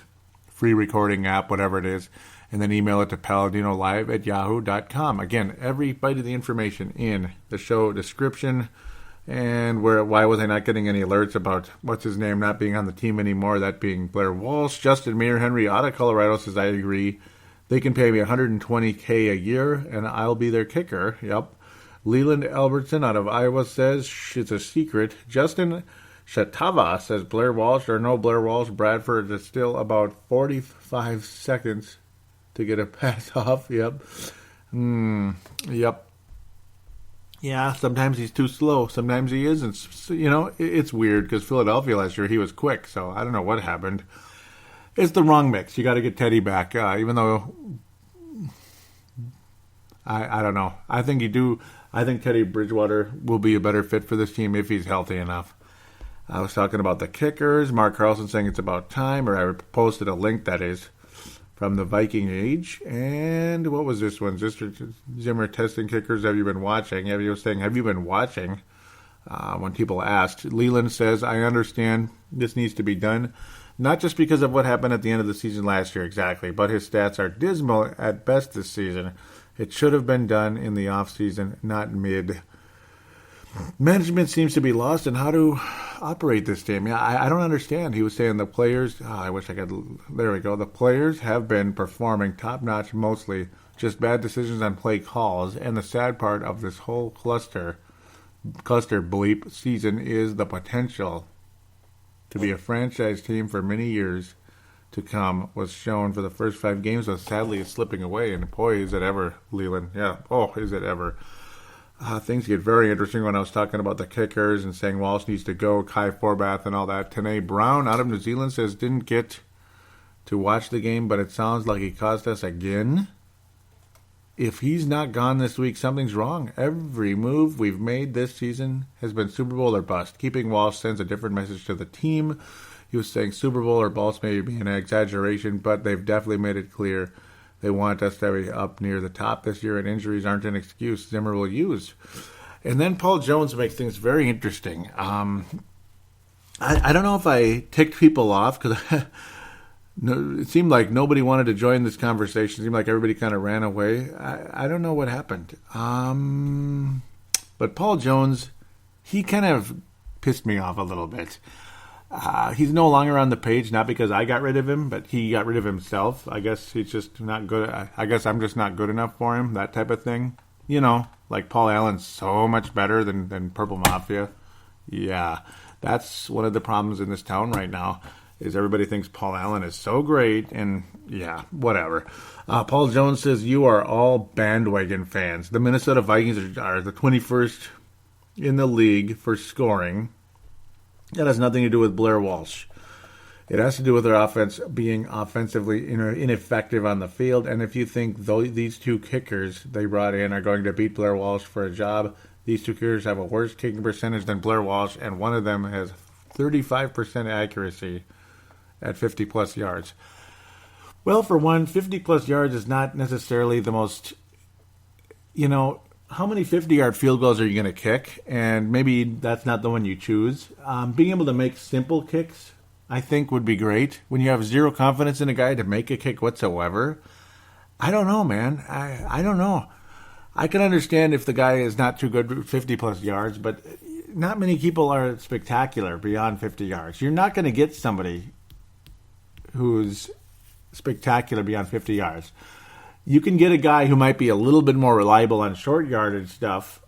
free recording app, whatever it is, and then email it to paladinolive@yahoo.com. Again, every bite of the information in the show description. And why was I not getting any alerts about what's his name not being on the team anymore, that being Blair Walsh? Justin Meir Henry out of Colorado says, I agree. They can pay me $120K a year, and I'll be their kicker. Yep. Leland Albertson out of Iowa says, it's a secret. Justin Shatava says, Blair Walsh or no Blair Walsh, Bradford is still about 45 seconds to get a pass off. Yep. Yep. Yeah, sometimes he's too slow. Sometimes he isn't. It's weird because Philadelphia last year, he was quick. So I don't know what happened. It's the wrong mix. You got to get Teddy back. Even though, I don't know. I think you do. I think Teddy Bridgewater will be a better fit for this team if he's healthy enough. I was talking about the kickers. Mark Carlson saying it's about time. Or I posted a link, that is, from the Viking Age. And what was this one? Zimmer testing kickers. Have you been watching? Have you been watching? When people asked. Leland says, I understand this needs to be done. Not just because of what happened at the end of the season last year, exactly, but his stats are dismal at best this season. It should have been done in the off season, not mid. Management seems to be lost in how to operate this team. Yeah, I don't understand. He was saying the players, I wish I could, there we go. The players have been performing top-notch mostly, just bad decisions on play calls. And the sad part of this whole cluster bleep season is the potential to be a franchise team for many years to come was shown for the first 5 games, but sadly it's slipping away. And boy, is it ever, Leland. Yeah, is it ever. Things get very interesting when I was talking about the kickers and saying Walsh needs to go, Kai Forbath and all that. Tanae Brown out of New Zealand says didn't get to watch the game, but it sounds like he cost us again. If he's not gone this week, something's wrong. Every move we've made this season has been Super Bowl or bust. Keeping Walsh sends a different message to the team. He was saying Super Bowl or bust may be an exaggeration, but they've definitely made it clear they want us to be up near the top this year, and injuries aren't an excuse Zimmer will use. And then Paul Jones makes things very interesting. I don't know if I ticked people off because it seemed like nobody wanted to join this conversation. It seemed like everybody kind of ran away. I don't know what happened. But Paul Jones, he kind of pissed me off a little bit. He's no longer on the page, not because I got rid of him, but he got rid of himself. I guess he's just not good. I guess I'm just not good enough for him, that type of thing. You know, like Paul Allen's so much better than Purple Mafia. Yeah, that's one of the problems in this town right now, is everybody thinks Paul Allen is so great, and yeah, whatever. Paul Jones says, you are all bandwagon fans. The Minnesota Vikings are the 21st in the league for scoring. That has nothing to do with Blair Walsh. It has to do with their offense being offensively ineffective on the field. And if you think these 2 kickers they brought in are going to beat Blair Walsh for a job, these 2 kickers have a worse kicking percentage than Blair Walsh, and one of them has 35% accuracy at 50-plus yards. Well, for one, 50-plus yards is not necessarily the most, how many 50-yard field goals are you going to kick? And maybe that's not the one you choose. Being able to make simple kicks, I think, would be great. When you have zero confidence in a guy to make a kick whatsoever, I don't know, man. I don't know. I can understand if the guy is not too good with 50-plus yards, but not many people are spectacular beyond 50 yards. You're not going to get somebody who's spectacular beyond 50 yards. You can get a guy who might be a little bit more reliable on short yardage stuff,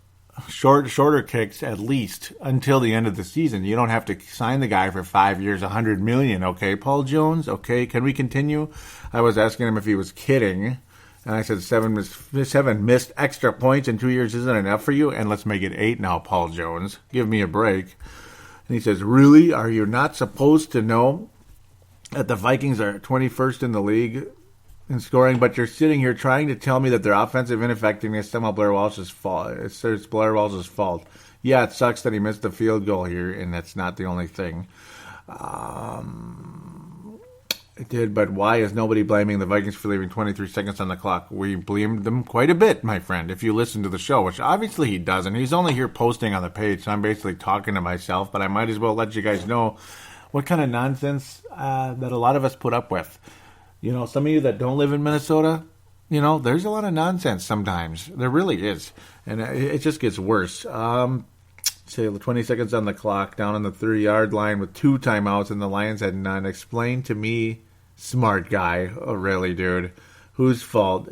shorter kicks at least until the end of the season. You don't have to sign the guy for 5 years, $100 million. Okay, Paul Jones. Okay, can we continue? I was asking him if he was kidding, and I said 7 missed extra points in 2 years isn't enough for you, and let's make it 8 now, Paul Jones. Give me a break. And he says, really? Are you not supposed to know that the Vikings are 21st in the league in scoring, but you're sitting here trying to tell me that their offensive ineffectiveness is somehow Blair Walsh's fault. It's Blair Walsh's fault. Yeah, it sucks that he missed the field goal here, and that's not the only thing. It did, but why is nobody blaming the Vikings for leaving 23 seconds on the clock? We blamed them quite a bit, my friend, if you listen to the show, which obviously he doesn't. He's only here posting on the page, so I'm basically talking to myself, but I might as well let you guys know what kind of nonsense that a lot of us put up with. Some of you that don't live in Minnesota, there's a lot of nonsense sometimes. There really is. And it just gets worse. Say 20 seconds on the clock, down on the 30-yard line with 2 timeouts, and the Lions had none. Explain to me, smart guy, really, dude, whose fault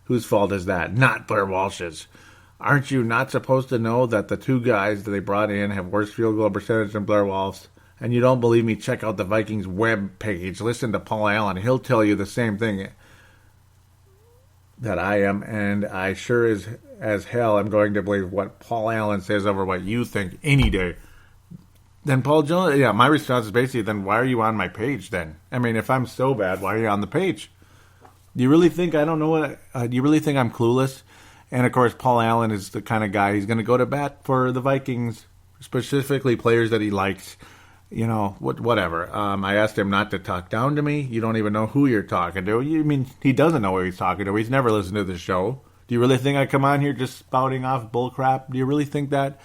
is that? Not Blair Walsh's. Aren't you not supposed to know that the 2 guys that they brought in have worse field goal percentage than Blair Walsh? And you don't believe me, check out the Vikings web page. Listen to Paul Allen. He'll tell you the same thing that I am. And I sure as hell am going to believe what Paul Allen says over what you think any day. Then Paul Jones, my response is basically, then why are you on my page then? I mean, if I'm so bad, why are you on the page? Do you really think I don't know what? Do you really think I'm clueless? And, of course, Paul Allen is the kind of guy, he's going to go to bat for the Vikings, specifically players that he likes. Whatever. I asked him not to talk down to me. You don't even know who you're talking to. He doesn't know who he's talking to. He's never listened to the show. Do you really think I come on here just spouting off bull crap? Do you really think that?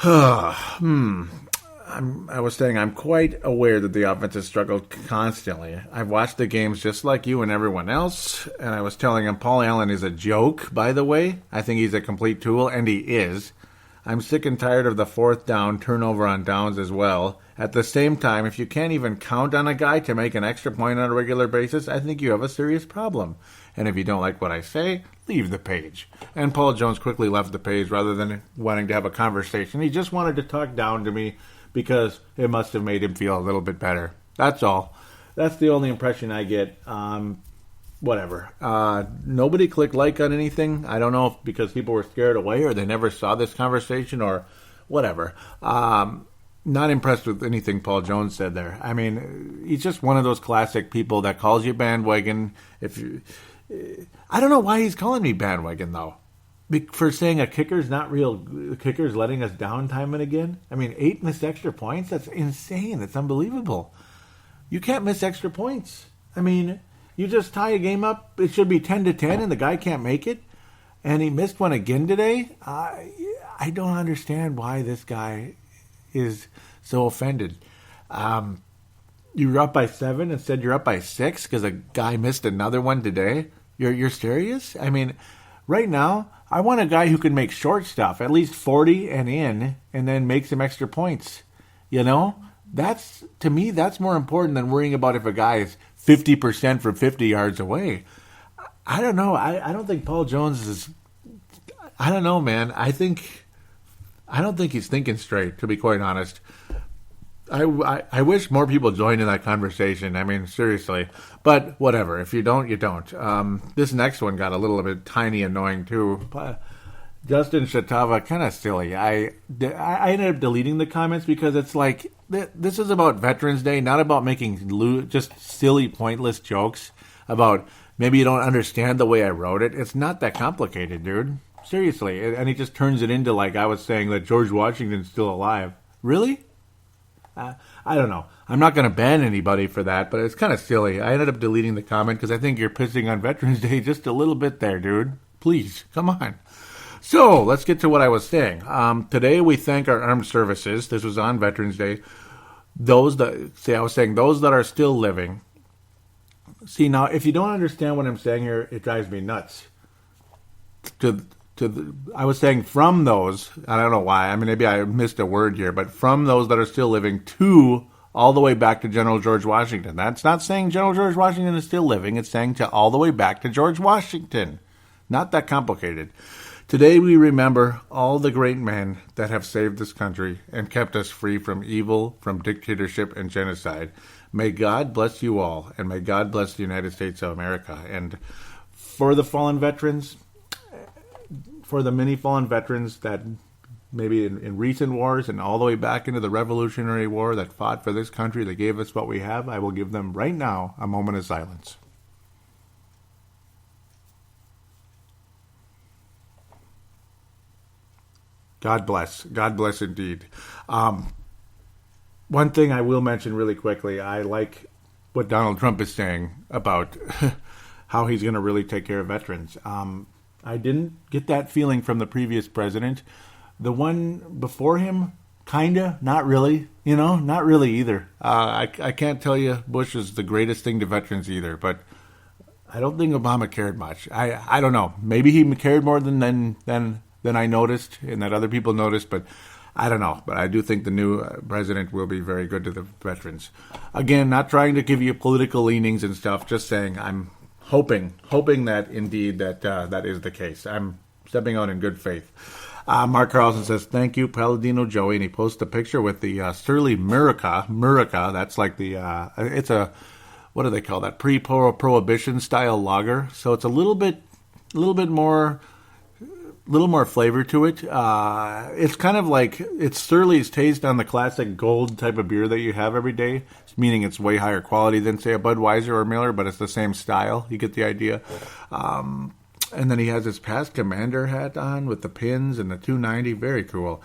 I was saying I'm quite aware that the offense has struggled constantly. I've watched the games just like you and everyone else, and I was telling him Paul Allen is a joke, by the way. I think he's a complete tool, and he is. I'm sick and tired of the fourth down turnover on downs as well. At the same time, if you can't even count on a guy to make an extra point on a regular basis, I think you have a serious problem. And if you don't like what I say, leave the page. And Paul Jones quickly left the page rather than wanting to have a conversation. He just wanted to talk down to me because it must have made him feel a little bit better. That's all. That's the only impression I get. Whatever. Nobody clicked like on anything. I don't know if because people were scared away or they never saw this conversation or whatever. Not impressed with anything Paul Jones said there. I mean, he's just one of those classic people that calls you bandwagon. I don't know why he's calling me bandwagon, though. For saying a kicker's not real, the kicker's letting us down time and again. I mean, 8 missed extra points? That's insane. That's unbelievable. You can't miss extra points. I mean, you just tie a game up, it should be 10-10, and the guy can't make it. And he missed one again today. I don't understand why this guy is so offended. You were up by 7 and said you're up by 6 because a guy missed another one today. You're serious? I mean, right now, I want a guy who can make short stuff, at least 40 and in, and then make some extra points. You know? To me, that's more important than worrying about if a guy is 50% from 50 yards away. I don't know. I don't think Paul Jones is... I don't know, man. I don't think he's thinking straight, to be quite honest. I wish more people joined in that conversation. I mean, seriously. But whatever. If you don't, you don't. This next one got a little bit tiny annoying, too. Justin Shatava, kind of silly. I ended up deleting the comments because it's like, this is about Veterans Day, not about making just silly, pointless jokes about maybe you don't understand the way I wrote it. It's not that complicated, dude. Seriously. And he just turns it into like I was saying that George Washington's still alive. Really? I don't know. I'm not going to ban anybody for that, but it's kind of silly. I ended up deleting the comment because I think you're pissing on Veterans Day just a little bit there, dude. Please, come on. So, let's get to what I was saying. Today we thank our armed services. This was on Veterans Day. I was saying those that are still living. See, now, if you don't understand what I'm saying here, it drives me nuts. I was saying from those, I don't know why, I mean, maybe I missed a word here, but from those that are still living to all the way back to General George Washington. That's not saying General George Washington is still living. It's saying to all the way back to George Washington. Not that complicated. Today we remember all the great men that have saved this country and kept us free from evil, from dictatorship and genocide. May God bless you all, and may God bless the United States of America. And for the fallen veterans, for the many fallen veterans that maybe in recent wars and all the way back into the Revolutionary War that fought for this country, that gave us what we have, I will give them right now a moment of silence. God bless. God bless indeed. One thing I will mention really quickly, I like what Donald Trump is saying about how he's going to really take care of veterans. I didn't get that feeling from the previous president. The one before him, kinda, not really, not really either. I can't tell you Bush is the greatest thing to veterans either, but I don't think Obama cared much. I don't know. Maybe he cared more than I noticed and that other people noticed, but I don't know. But I do think the new president will be very good to the veterans. Again, not trying to give you political leanings and stuff, just saying I'm hoping that indeed that is the case. I'm stepping out in good faith. Mark Carlson says, thank you, Paladino Joey, and he posts a picture with the Surly Murica. That's like the, it's a, what do they call that, pre-prohibition style lager. So it's a little bit more flavor to it. It's kind of like, it's Surly's taste on the classic gold type of beer that you have every day, meaning it's way higher quality than, say, a Budweiser or Miller, but it's the same style. You get the idea. And then he has his past commander hat on with the pins and the 290. Very cool.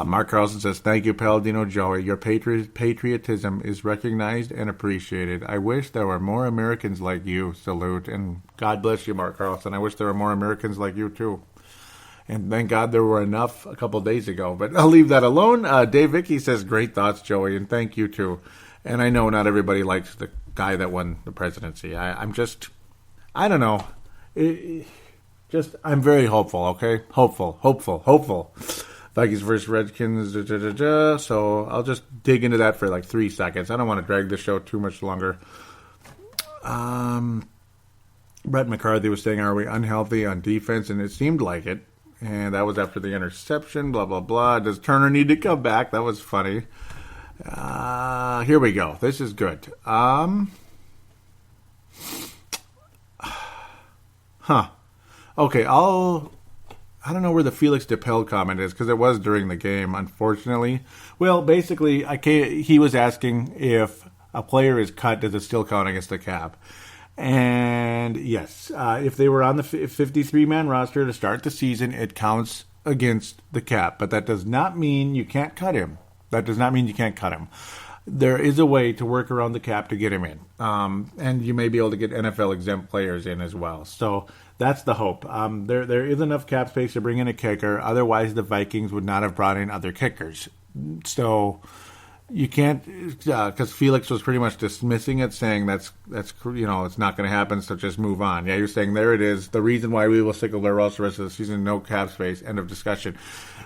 Mark Carlson says, thank you, Paladino Joey. Your patriotism is recognized and appreciated. I wish there were more Americans like you. Salute. And God bless you, Mark Carlson. I wish there were more Americans like you, too. And thank God there were enough a couple days ago. But I'll leave that alone. Dave Vicky says, great thoughts, Joey, and thank you, too. And I know not everybody likes the guy that won the presidency. I don't know. I'm very hopeful, okay? Hopeful. Vikings versus Redskins. So I'll just dig into that for like 3 seconds. I don't want to drag the show too much longer. Brett McCarthy was saying, are we unhealthy on defense? And it seemed like it. And that was after the interception, blah, blah, blah. Does Turner need to come back? That was funny. Here we go. This is good. Okay, I don't know where the Felix DePel comment is because it was during the game, unfortunately. Well, basically, he was asking if a player is cut, does it still count against the cap? And yes, if they were on the 53-man roster to start the season, it counts against the cap. But that does not mean you can't cut him. There is a way to work around the cap to get him in. And you may be able to get NFL exempt players in as well. So that's the hope. There is enough cap space to bring in a kicker. Otherwise, the Vikings would not have brought in other kickers. So you can't, because Felix was pretty much dismissing it, saying that's it's not going to happen, so just move on. Yeah, you're saying there it is. The reason why we will stick with Ross the rest of the season, no cap space, end of discussion.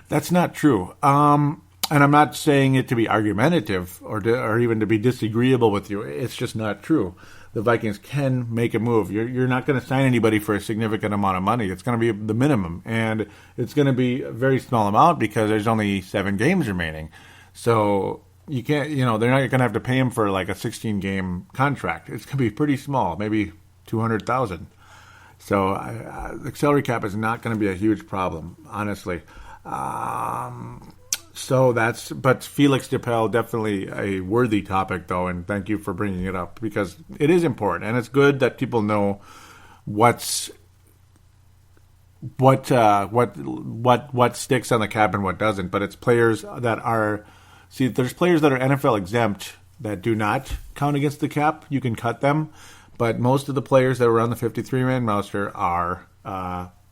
That's not true. And I'm not saying it to be argumentative or even to be disagreeable with you. It's just not true. The Vikings can make a move. You're not going to sign anybody for a significant amount of money. It's going to be the minimum, and it's going to be a very small amount because there's only 7 games remaining. So you can't, they're not going to have to pay him for like a 16-game contract. It's going to be pretty small, maybe $200,000. So the salary cap is not going to be a huge problem, honestly. But Felix DePel, definitely a worthy topic, though, and thank you for bringing it up because it is important, and it's good that people know what sticks on the cap and what doesn't. But it's players that are. See, there's players that are NFL exempt that do not count against the cap. You can cut them. But most of the players that were on the 53-man roster are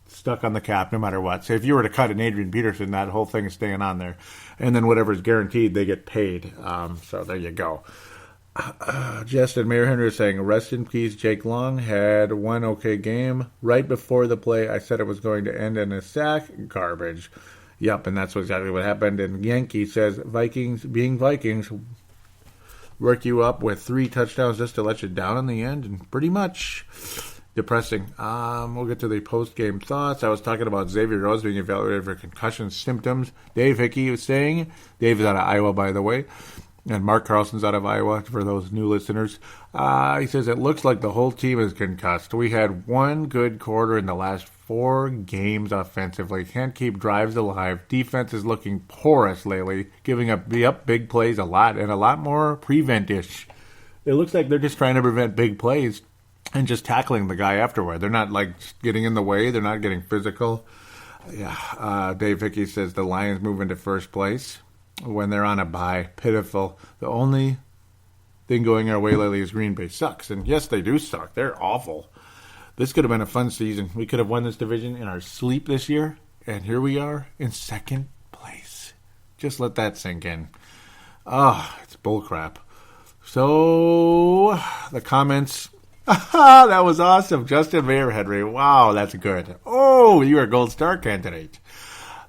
stuck on the cap no matter what. So if you were to cut an Adrian Peterson, that whole thing is staying on there. And then whatever is guaranteed, they get paid. So there you go. Justin Mayor Henry is saying, rest in peace, Jake Long had one okay game. Right before the play, I said it was going to end in a sack. Garbage. Yep, and that's exactly what happened. And Yankee says, Vikings, being Vikings, work you up with 3 touchdowns just to let you down in the end. And pretty much depressing. We'll get to the post-game thoughts. I was talking about Xavier Rhodes being evaluated for concussion symptoms. Dave Hickey was saying, Dave is out of Iowa, by the way, and Mark Carlson's out of Iowa, for those new listeners. He says, it looks like the whole team is concussed. We had one good quarter in the last 4 games offensively. Can't keep drives alive. Defense is looking porous lately, giving up big plays a lot, and a lot more prevent-ish. It looks like they're just trying to prevent big plays and just tackling the guy afterward. They're not, getting in the way. They're not getting physical. Yeah, Dave Hickey says the Lions move into first place when they're on a bye. Pitiful. The only thing going our way lately is Green Bay sucks. And yes, they do suck. They're awful. This could have been a fun season. We could have won this division in our sleep this year. And here we are in second place. Just let that sink in. It's bullcrap. So, the comments. That was awesome. Justin Mayer Henry. Wow, that's good. Oh, you are a gold star candidate.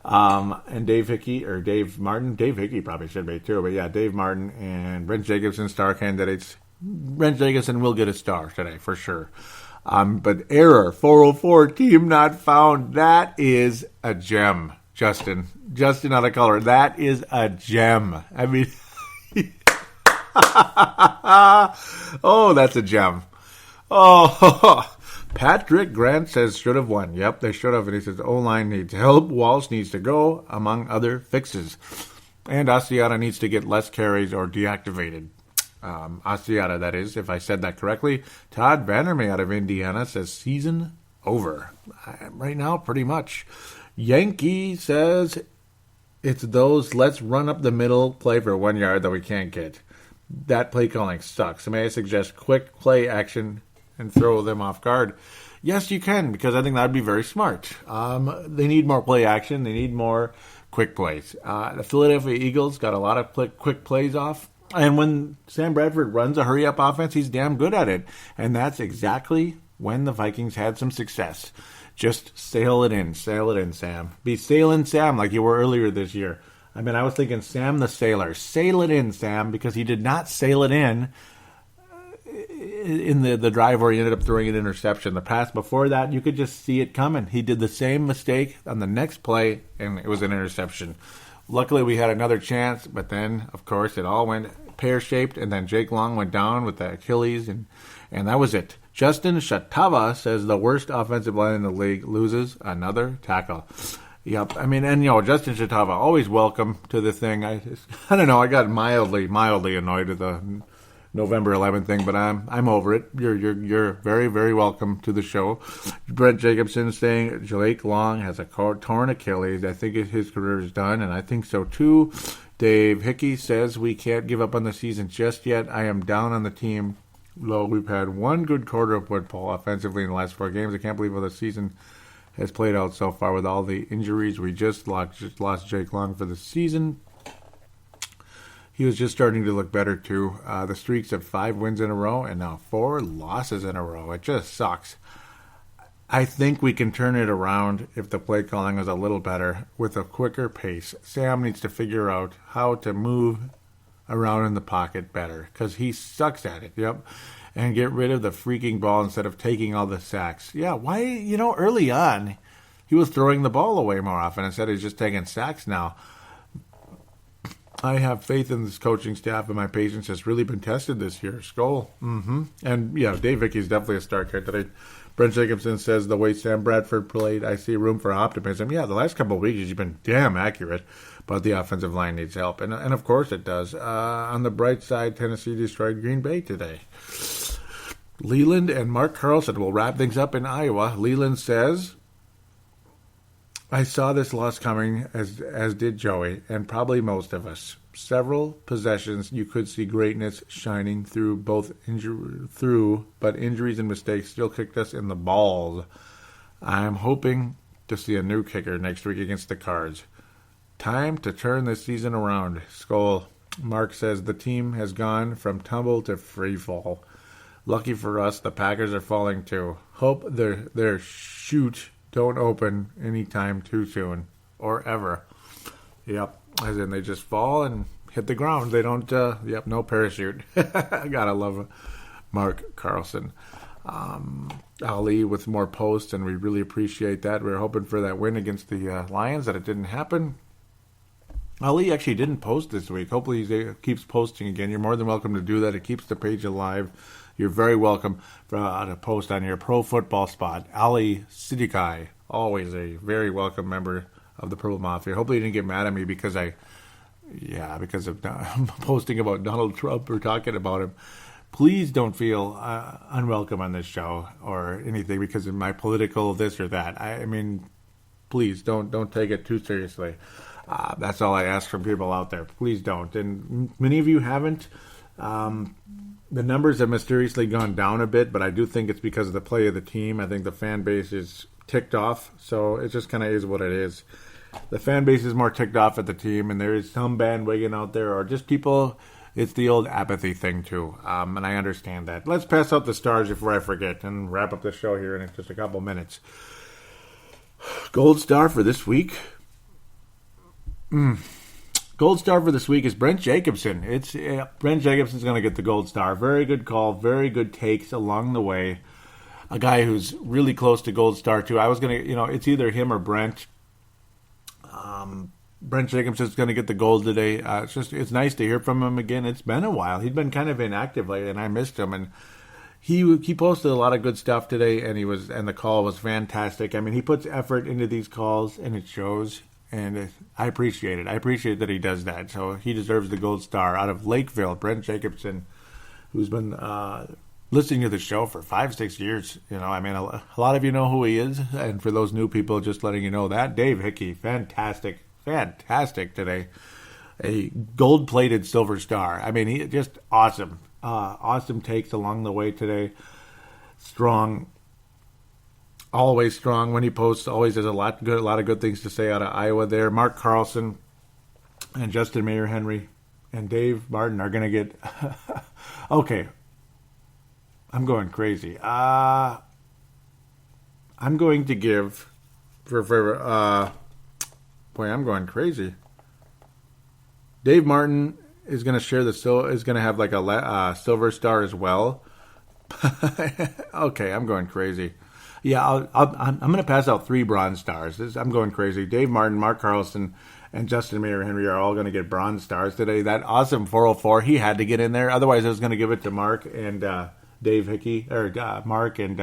And Dave Hickey, or Dave Martin. Dave Hickey probably should be too, but yeah, Dave Martin and Brent Jacobson, star candidates. Brent Jacobson will get a star today, for sure. But error, 404, team not found. That is a gem, Justin. Justin out of color. That is a gem. I mean, oh, that's a gem. Oh, Patrick Grant says should have won. Yep, they should have. And he says O-line needs help. Walsh needs to go, among other fixes. And Asiata needs to get less carries or deactivated. Asiata, that is, if I said that correctly. Todd Vandermeer out of Indiana says season over. Right now, pretty much. Yankee says it's those let's run up the middle play for 1 yard that we can't get. That play calling sucks. May I suggest quick play action and throw them off guard? Yes, you can, because I think that would be very smart. They need more play action. They need more quick plays. The Philadelphia Eagles got a lot of quick plays off. And when Sam Bradford runs a hurry-up offense, he's damn good at it. And that's exactly when the Vikings had some success. Just sail it in, Sam. Be sailing Sam like you were earlier this year. I mean, I was thinking Sam the Sailor. Sail it in, Sam, because he did not sail it in the drive where he ended up throwing an interception. The pass before that, you could just see it coming. He did the same mistake on the next play, and it was an interception. Luckily, we had another chance, but then, of course, it all went pear-shaped, and then Jake Long went down with the Achilles, and that was it. Justin Shatava says the worst offensive line in the league loses another tackle. Yep, I mean, and Justin Shatava, always welcome to the thing. I don't know, I got mildly annoyed at the November 11th thing, but I'm over it. You're very, very welcome to the show. Brent Jacobson saying Jake Long has a torn Achilles. I think his career is done, and I think so too. Dave Hickey says we can't give up on the season just yet. I am down on the team. Though we've had one good quarter of football offensively in the last 4 games. I can't believe how the season has played out so far with all the injuries. We just lost Jake Long for the season. He was just starting to look better, too. The streaks of 5 wins in a row and now 4 losses in a row. It just sucks. I think we can turn it around if the play calling is a little better with a quicker pace. Sam needs to figure out how to move around in the pocket better because he sucks at it. Yep. And get rid of the freaking ball instead of taking all the sacks. Yeah, why, early on, he was throwing the ball away more often instead of just taking sacks now. I have faith in this coaching staff, and my patience has really been tested this year. Skol. And, Dave Hickey's definitely a star here today. Brent Jacobson says the way Sam Bradford played, I see room for optimism. Yeah, the last couple of weeks he's been damn accurate, but the offensive line needs help. And of course it does. On the bright side, Tennessee destroyed Green Bay today. Leland and Mark Carlson will wrap things up in Iowa. Leland says, I saw this loss coming, as did Joey, and probably most of us. Several possessions you could see greatness shining through, but injuries and mistakes still kicked us in the balls. I'm hoping to see a new kicker next week against the Cards. Time to turn this season around. Skol. Mark says the team has gone from tumble to free fall. Lucky for us, the Packers are falling too. Hope their chute don't open anytime too soon or ever. Yep, as in they just fall and hit the ground. They don't, no parachute. I gotta love Mark Carlson. Ali with more posts, and we really appreciate that. We were hoping for that win against the Lions, that it didn't happen. Ali actually didn't post this week. Hopefully he keeps posting again. You're more than welcome to do that. It keeps the page alive. You're very welcome to post on your pro football spot. Ali Siddiqui, always a very welcome member of the Purple Mafia. Hopefully you didn't get mad at me because of posting about Donald Trump or talking about him. Please don't feel unwelcome on this show or anything because of my political this or that. I mean, please don't take it too seriously. That's all I ask from people out there. Please don't. And many of you haven't. The numbers have mysteriously gone down a bit, but I do think it's because of the play of the team. I think the fan base is ticked off, so it just kind of is what it is. The fan base is more ticked off at the team, and there is some bandwagon out there, or just people. It's the old apathy thing, too, and I understand that. Let's pass out the stars before I forget and wrap up the show here in just a couple minutes. Gold star for this week. Gold star for this week is Brent Jacobson. Brent Jacobson's going to get the gold star. Very good call, very good takes along the way. A guy who's really close to gold star, too. I was going to, it's either him or Brent. Brent Jacobson's going to get the gold today. It's nice to hear from him again. It's been a while. He'd been kind of inactive lately, and I missed him. And he posted a lot of good stuff today, and the call was fantastic. I mean, he puts effort into these calls, and it shows. And I appreciate it. I appreciate that he does that. So he deserves the gold star. Out of Lakeville, Brent Jacobson, who's been listening to the show for 5-6 years. I mean, a lot of you know who he is. And for those new people, just letting you know that. Dave Hickey, fantastic today. A gold-plated silver star. I mean, he just awesome. Awesome takes along the way today. Strong. Always strong when he posts. Always has a lot of good things to say out of Iowa there. Mark Carlson and Justin Mayer Henry and Dave Martin are going to get... Okay. I'm going crazy. I I'm going to give boy, I'm going crazy. Dave Martin is going to share is going to have like a silver star as well. Okay, I'm going crazy. Yeah, I'm going to pass out 3 bronze stars. I'm going crazy. Dave Martin, Mark Carlson, and Justin Mayer Henry are all going to get bronze stars today. That awesome 404, he had to get in there. Otherwise, I was going to give it to Mark and Dave Hickey, or Mark and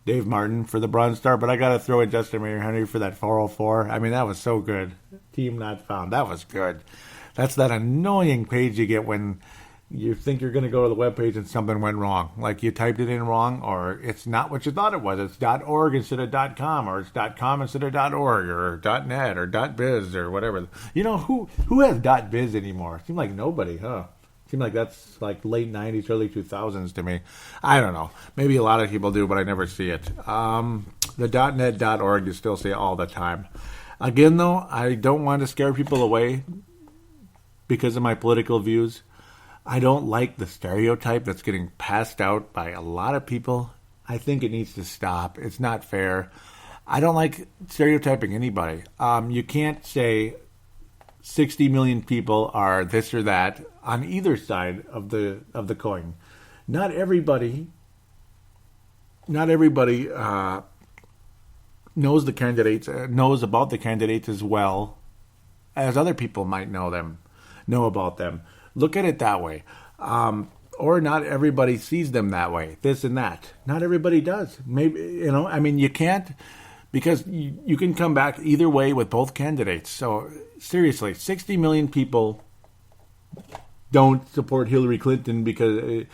Dave Martin for the bronze star. But I got to throw in Justin Mayer Henry for that 404. I mean, that was so good. Team not found. That was good. That's that annoying page you get when you think you're going to go to the webpage and something went wrong. Like you typed it in wrong, or it's not what you thought it was. It's .org instead of .com, or it's .com instead of .org, or .net, or .biz, or whatever. You know, who has .biz anymore? It seems like nobody, huh? It seems like that's like late 90s, early 2000s to me. I don't know. Maybe a lot of people do, but I never see it. The .net, .org, you still see it all the time. Again, though, I don't want to scare people away because of my political views. I don't like the stereotype that's getting passed out by a lot of people. I think it needs to stop. It's not fair. I don't like stereotyping anybody. You can't say 60 million people are this or that on either side of the coin. Not everybody knows the candidates, knows about the candidates as well as other people might know about them. Look at it that way. Or not everybody sees them that way, this and that. Not everybody does. Maybe, you can't, because you can come back either way with both candidates. So, seriously, 60 million people don't support Hillary Clinton because,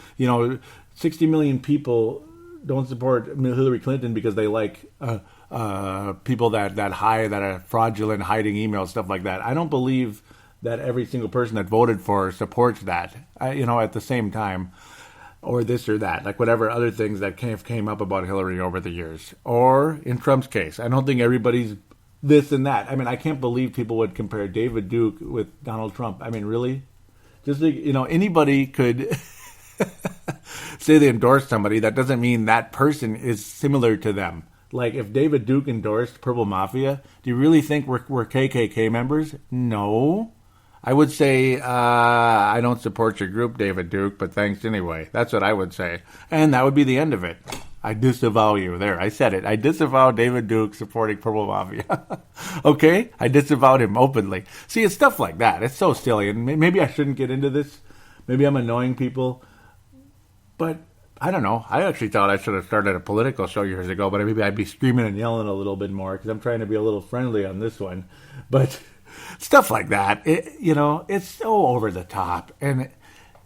60 million people don't support Hillary Clinton because they like people that are fraudulent, hiding emails, stuff like that. I don't believe that every single person that voted for supports that, at the same time, or this or that, like whatever other things that came up about Hillary over the years. Or in Trump's case, I don't think everybody's this and that. I mean, I can't believe people would compare David Duke with Donald Trump. I mean, really? Just like, anybody could say they endorse somebody. That doesn't mean that person is similar to them. Like, if David Duke endorsed Purple Mafia, do you really think we're KKK members? No. I would say, I don't support your group, David Duke, but thanks anyway. That's what I would say. And that would be the end of it. I disavow you. There, I said it. I disavow David Duke supporting Purple Mafia. Okay? I disavowed him openly. See, it's stuff like that. It's so silly. And maybe I shouldn't get into this. Maybe I'm annoying people. But I don't know. I actually thought I should have started a political show years ago, but maybe I'd be screaming and yelling a little bit more because I'm trying to be a little friendly on this one. But stuff like that, it's so over the top. And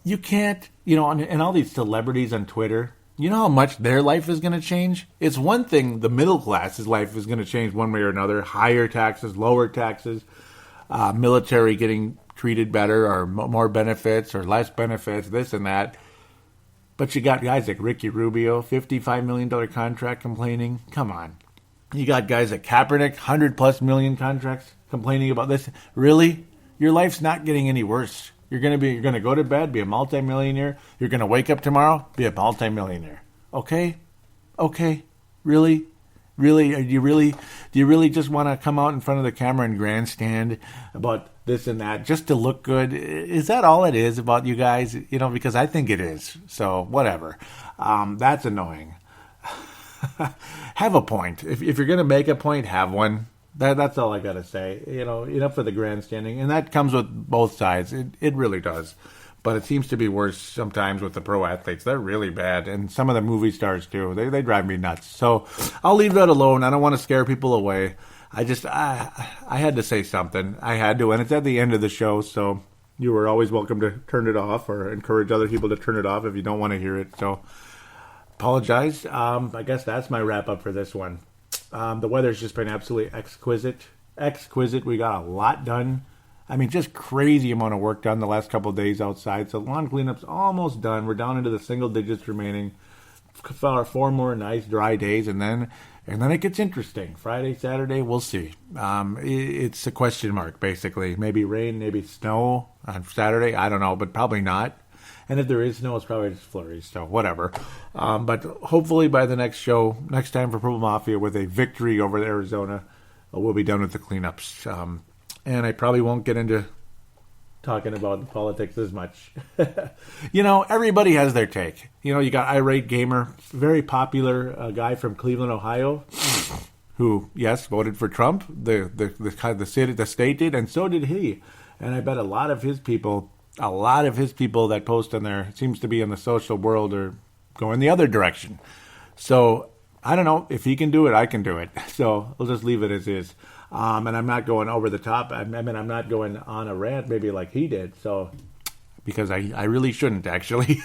you can't, and all these celebrities on Twitter, you know how much their life is going to change? It's one thing the middle class's life is going to change one way or another. Higher taxes, lower taxes, military getting treated better or more benefits or less benefits, this and that. But you got guys like Ricky Rubio, $55 million contract complaining. Come on. You got guys like Kaepernick, $100+ million contracts complaining about this. Really? Your life's not getting any worse. You're gonna go to bed, be a multimillionaire. You're gonna wake up tomorrow, be a multimillionaire. Okay? Really? Do you really just want to come out in front of the camera and grandstand about this and that just to look good? Is that all it is about you guys? Because I think it is. So whatever. That's annoying. Have a point. If you're going to make a point, have one. That's all I got to say. Enough for the grandstanding. And that comes with both sides. It really does. But it seems to be worse sometimes with the pro athletes. They're really bad. And some of the movie stars, too. They drive me nuts. So I'll leave that alone. I don't want to scare people away. I had to say something. I had to. And it's at the end of the show. So you were always welcome to turn it off or encourage other people to turn it off if you don't want to hear it. So apologize. I guess that's my wrap up for this one. The weather's just been absolutely exquisite. We got a lot done. I mean, just crazy amount of work done the last couple of days outside. So lawn cleanup's almost done. We're down into the single digits remaining. 4 more nice dry days, and then it gets interesting. Friday, Saturday, we'll see. It's a question mark, basically. Maybe rain, maybe snow on Saturday. I don't know, but probably not. And if there is snow, it's probably just flurries, so whatever. But hopefully by the next show, next time for Purple Mafia with a victory over Arizona, we'll be done with the cleanups. And I probably won't get into talking about politics as much. Everybody has their take. You got Irate Gamer, very popular guy from Cleveland, Ohio, who, yes, voted for Trump. The state did, and so did he. And I bet a lot of his people that post on there, seems to be in the social world, are going the other direction. So I don't know. If he can do it, I can do it. So we'll just leave it as is. And I'm not going over the top. I'm not going on a rant maybe like he did. So, because I really shouldn't, actually.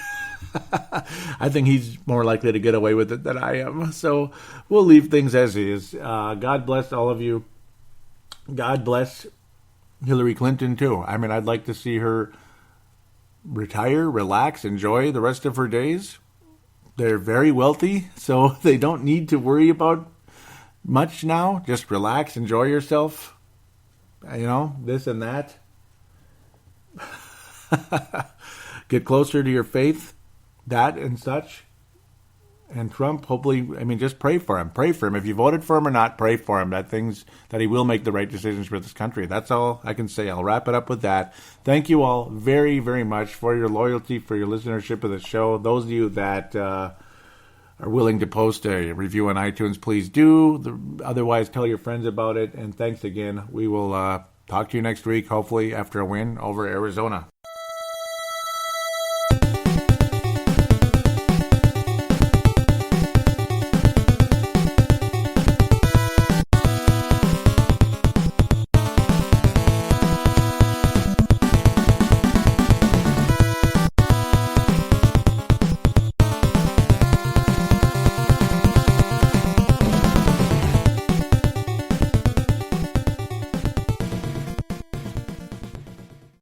I think he's more likely to get away with it than I am. So we'll leave things as is. God bless all of you. God bless Hillary Clinton, too. I'd like to see her retire, relax, enjoy the rest of her days. They're very wealthy, so they don't need to worry about much now. Just relax, enjoy yourself. This and that. Get closer to your faith, that and such. And Trump, hopefully, just pray for him. Pray for him. If you voted for him or not, pray for him. That he will make the right decisions for this country. That's all I can say. I'll wrap it up with that. Thank you all very, very much for your loyalty, for your listenership of the show. Those of you that are willing to post a review on iTunes, please do. Otherwise, tell your friends about it. And thanks again. We will talk to you next week, hopefully after a win over Arizona.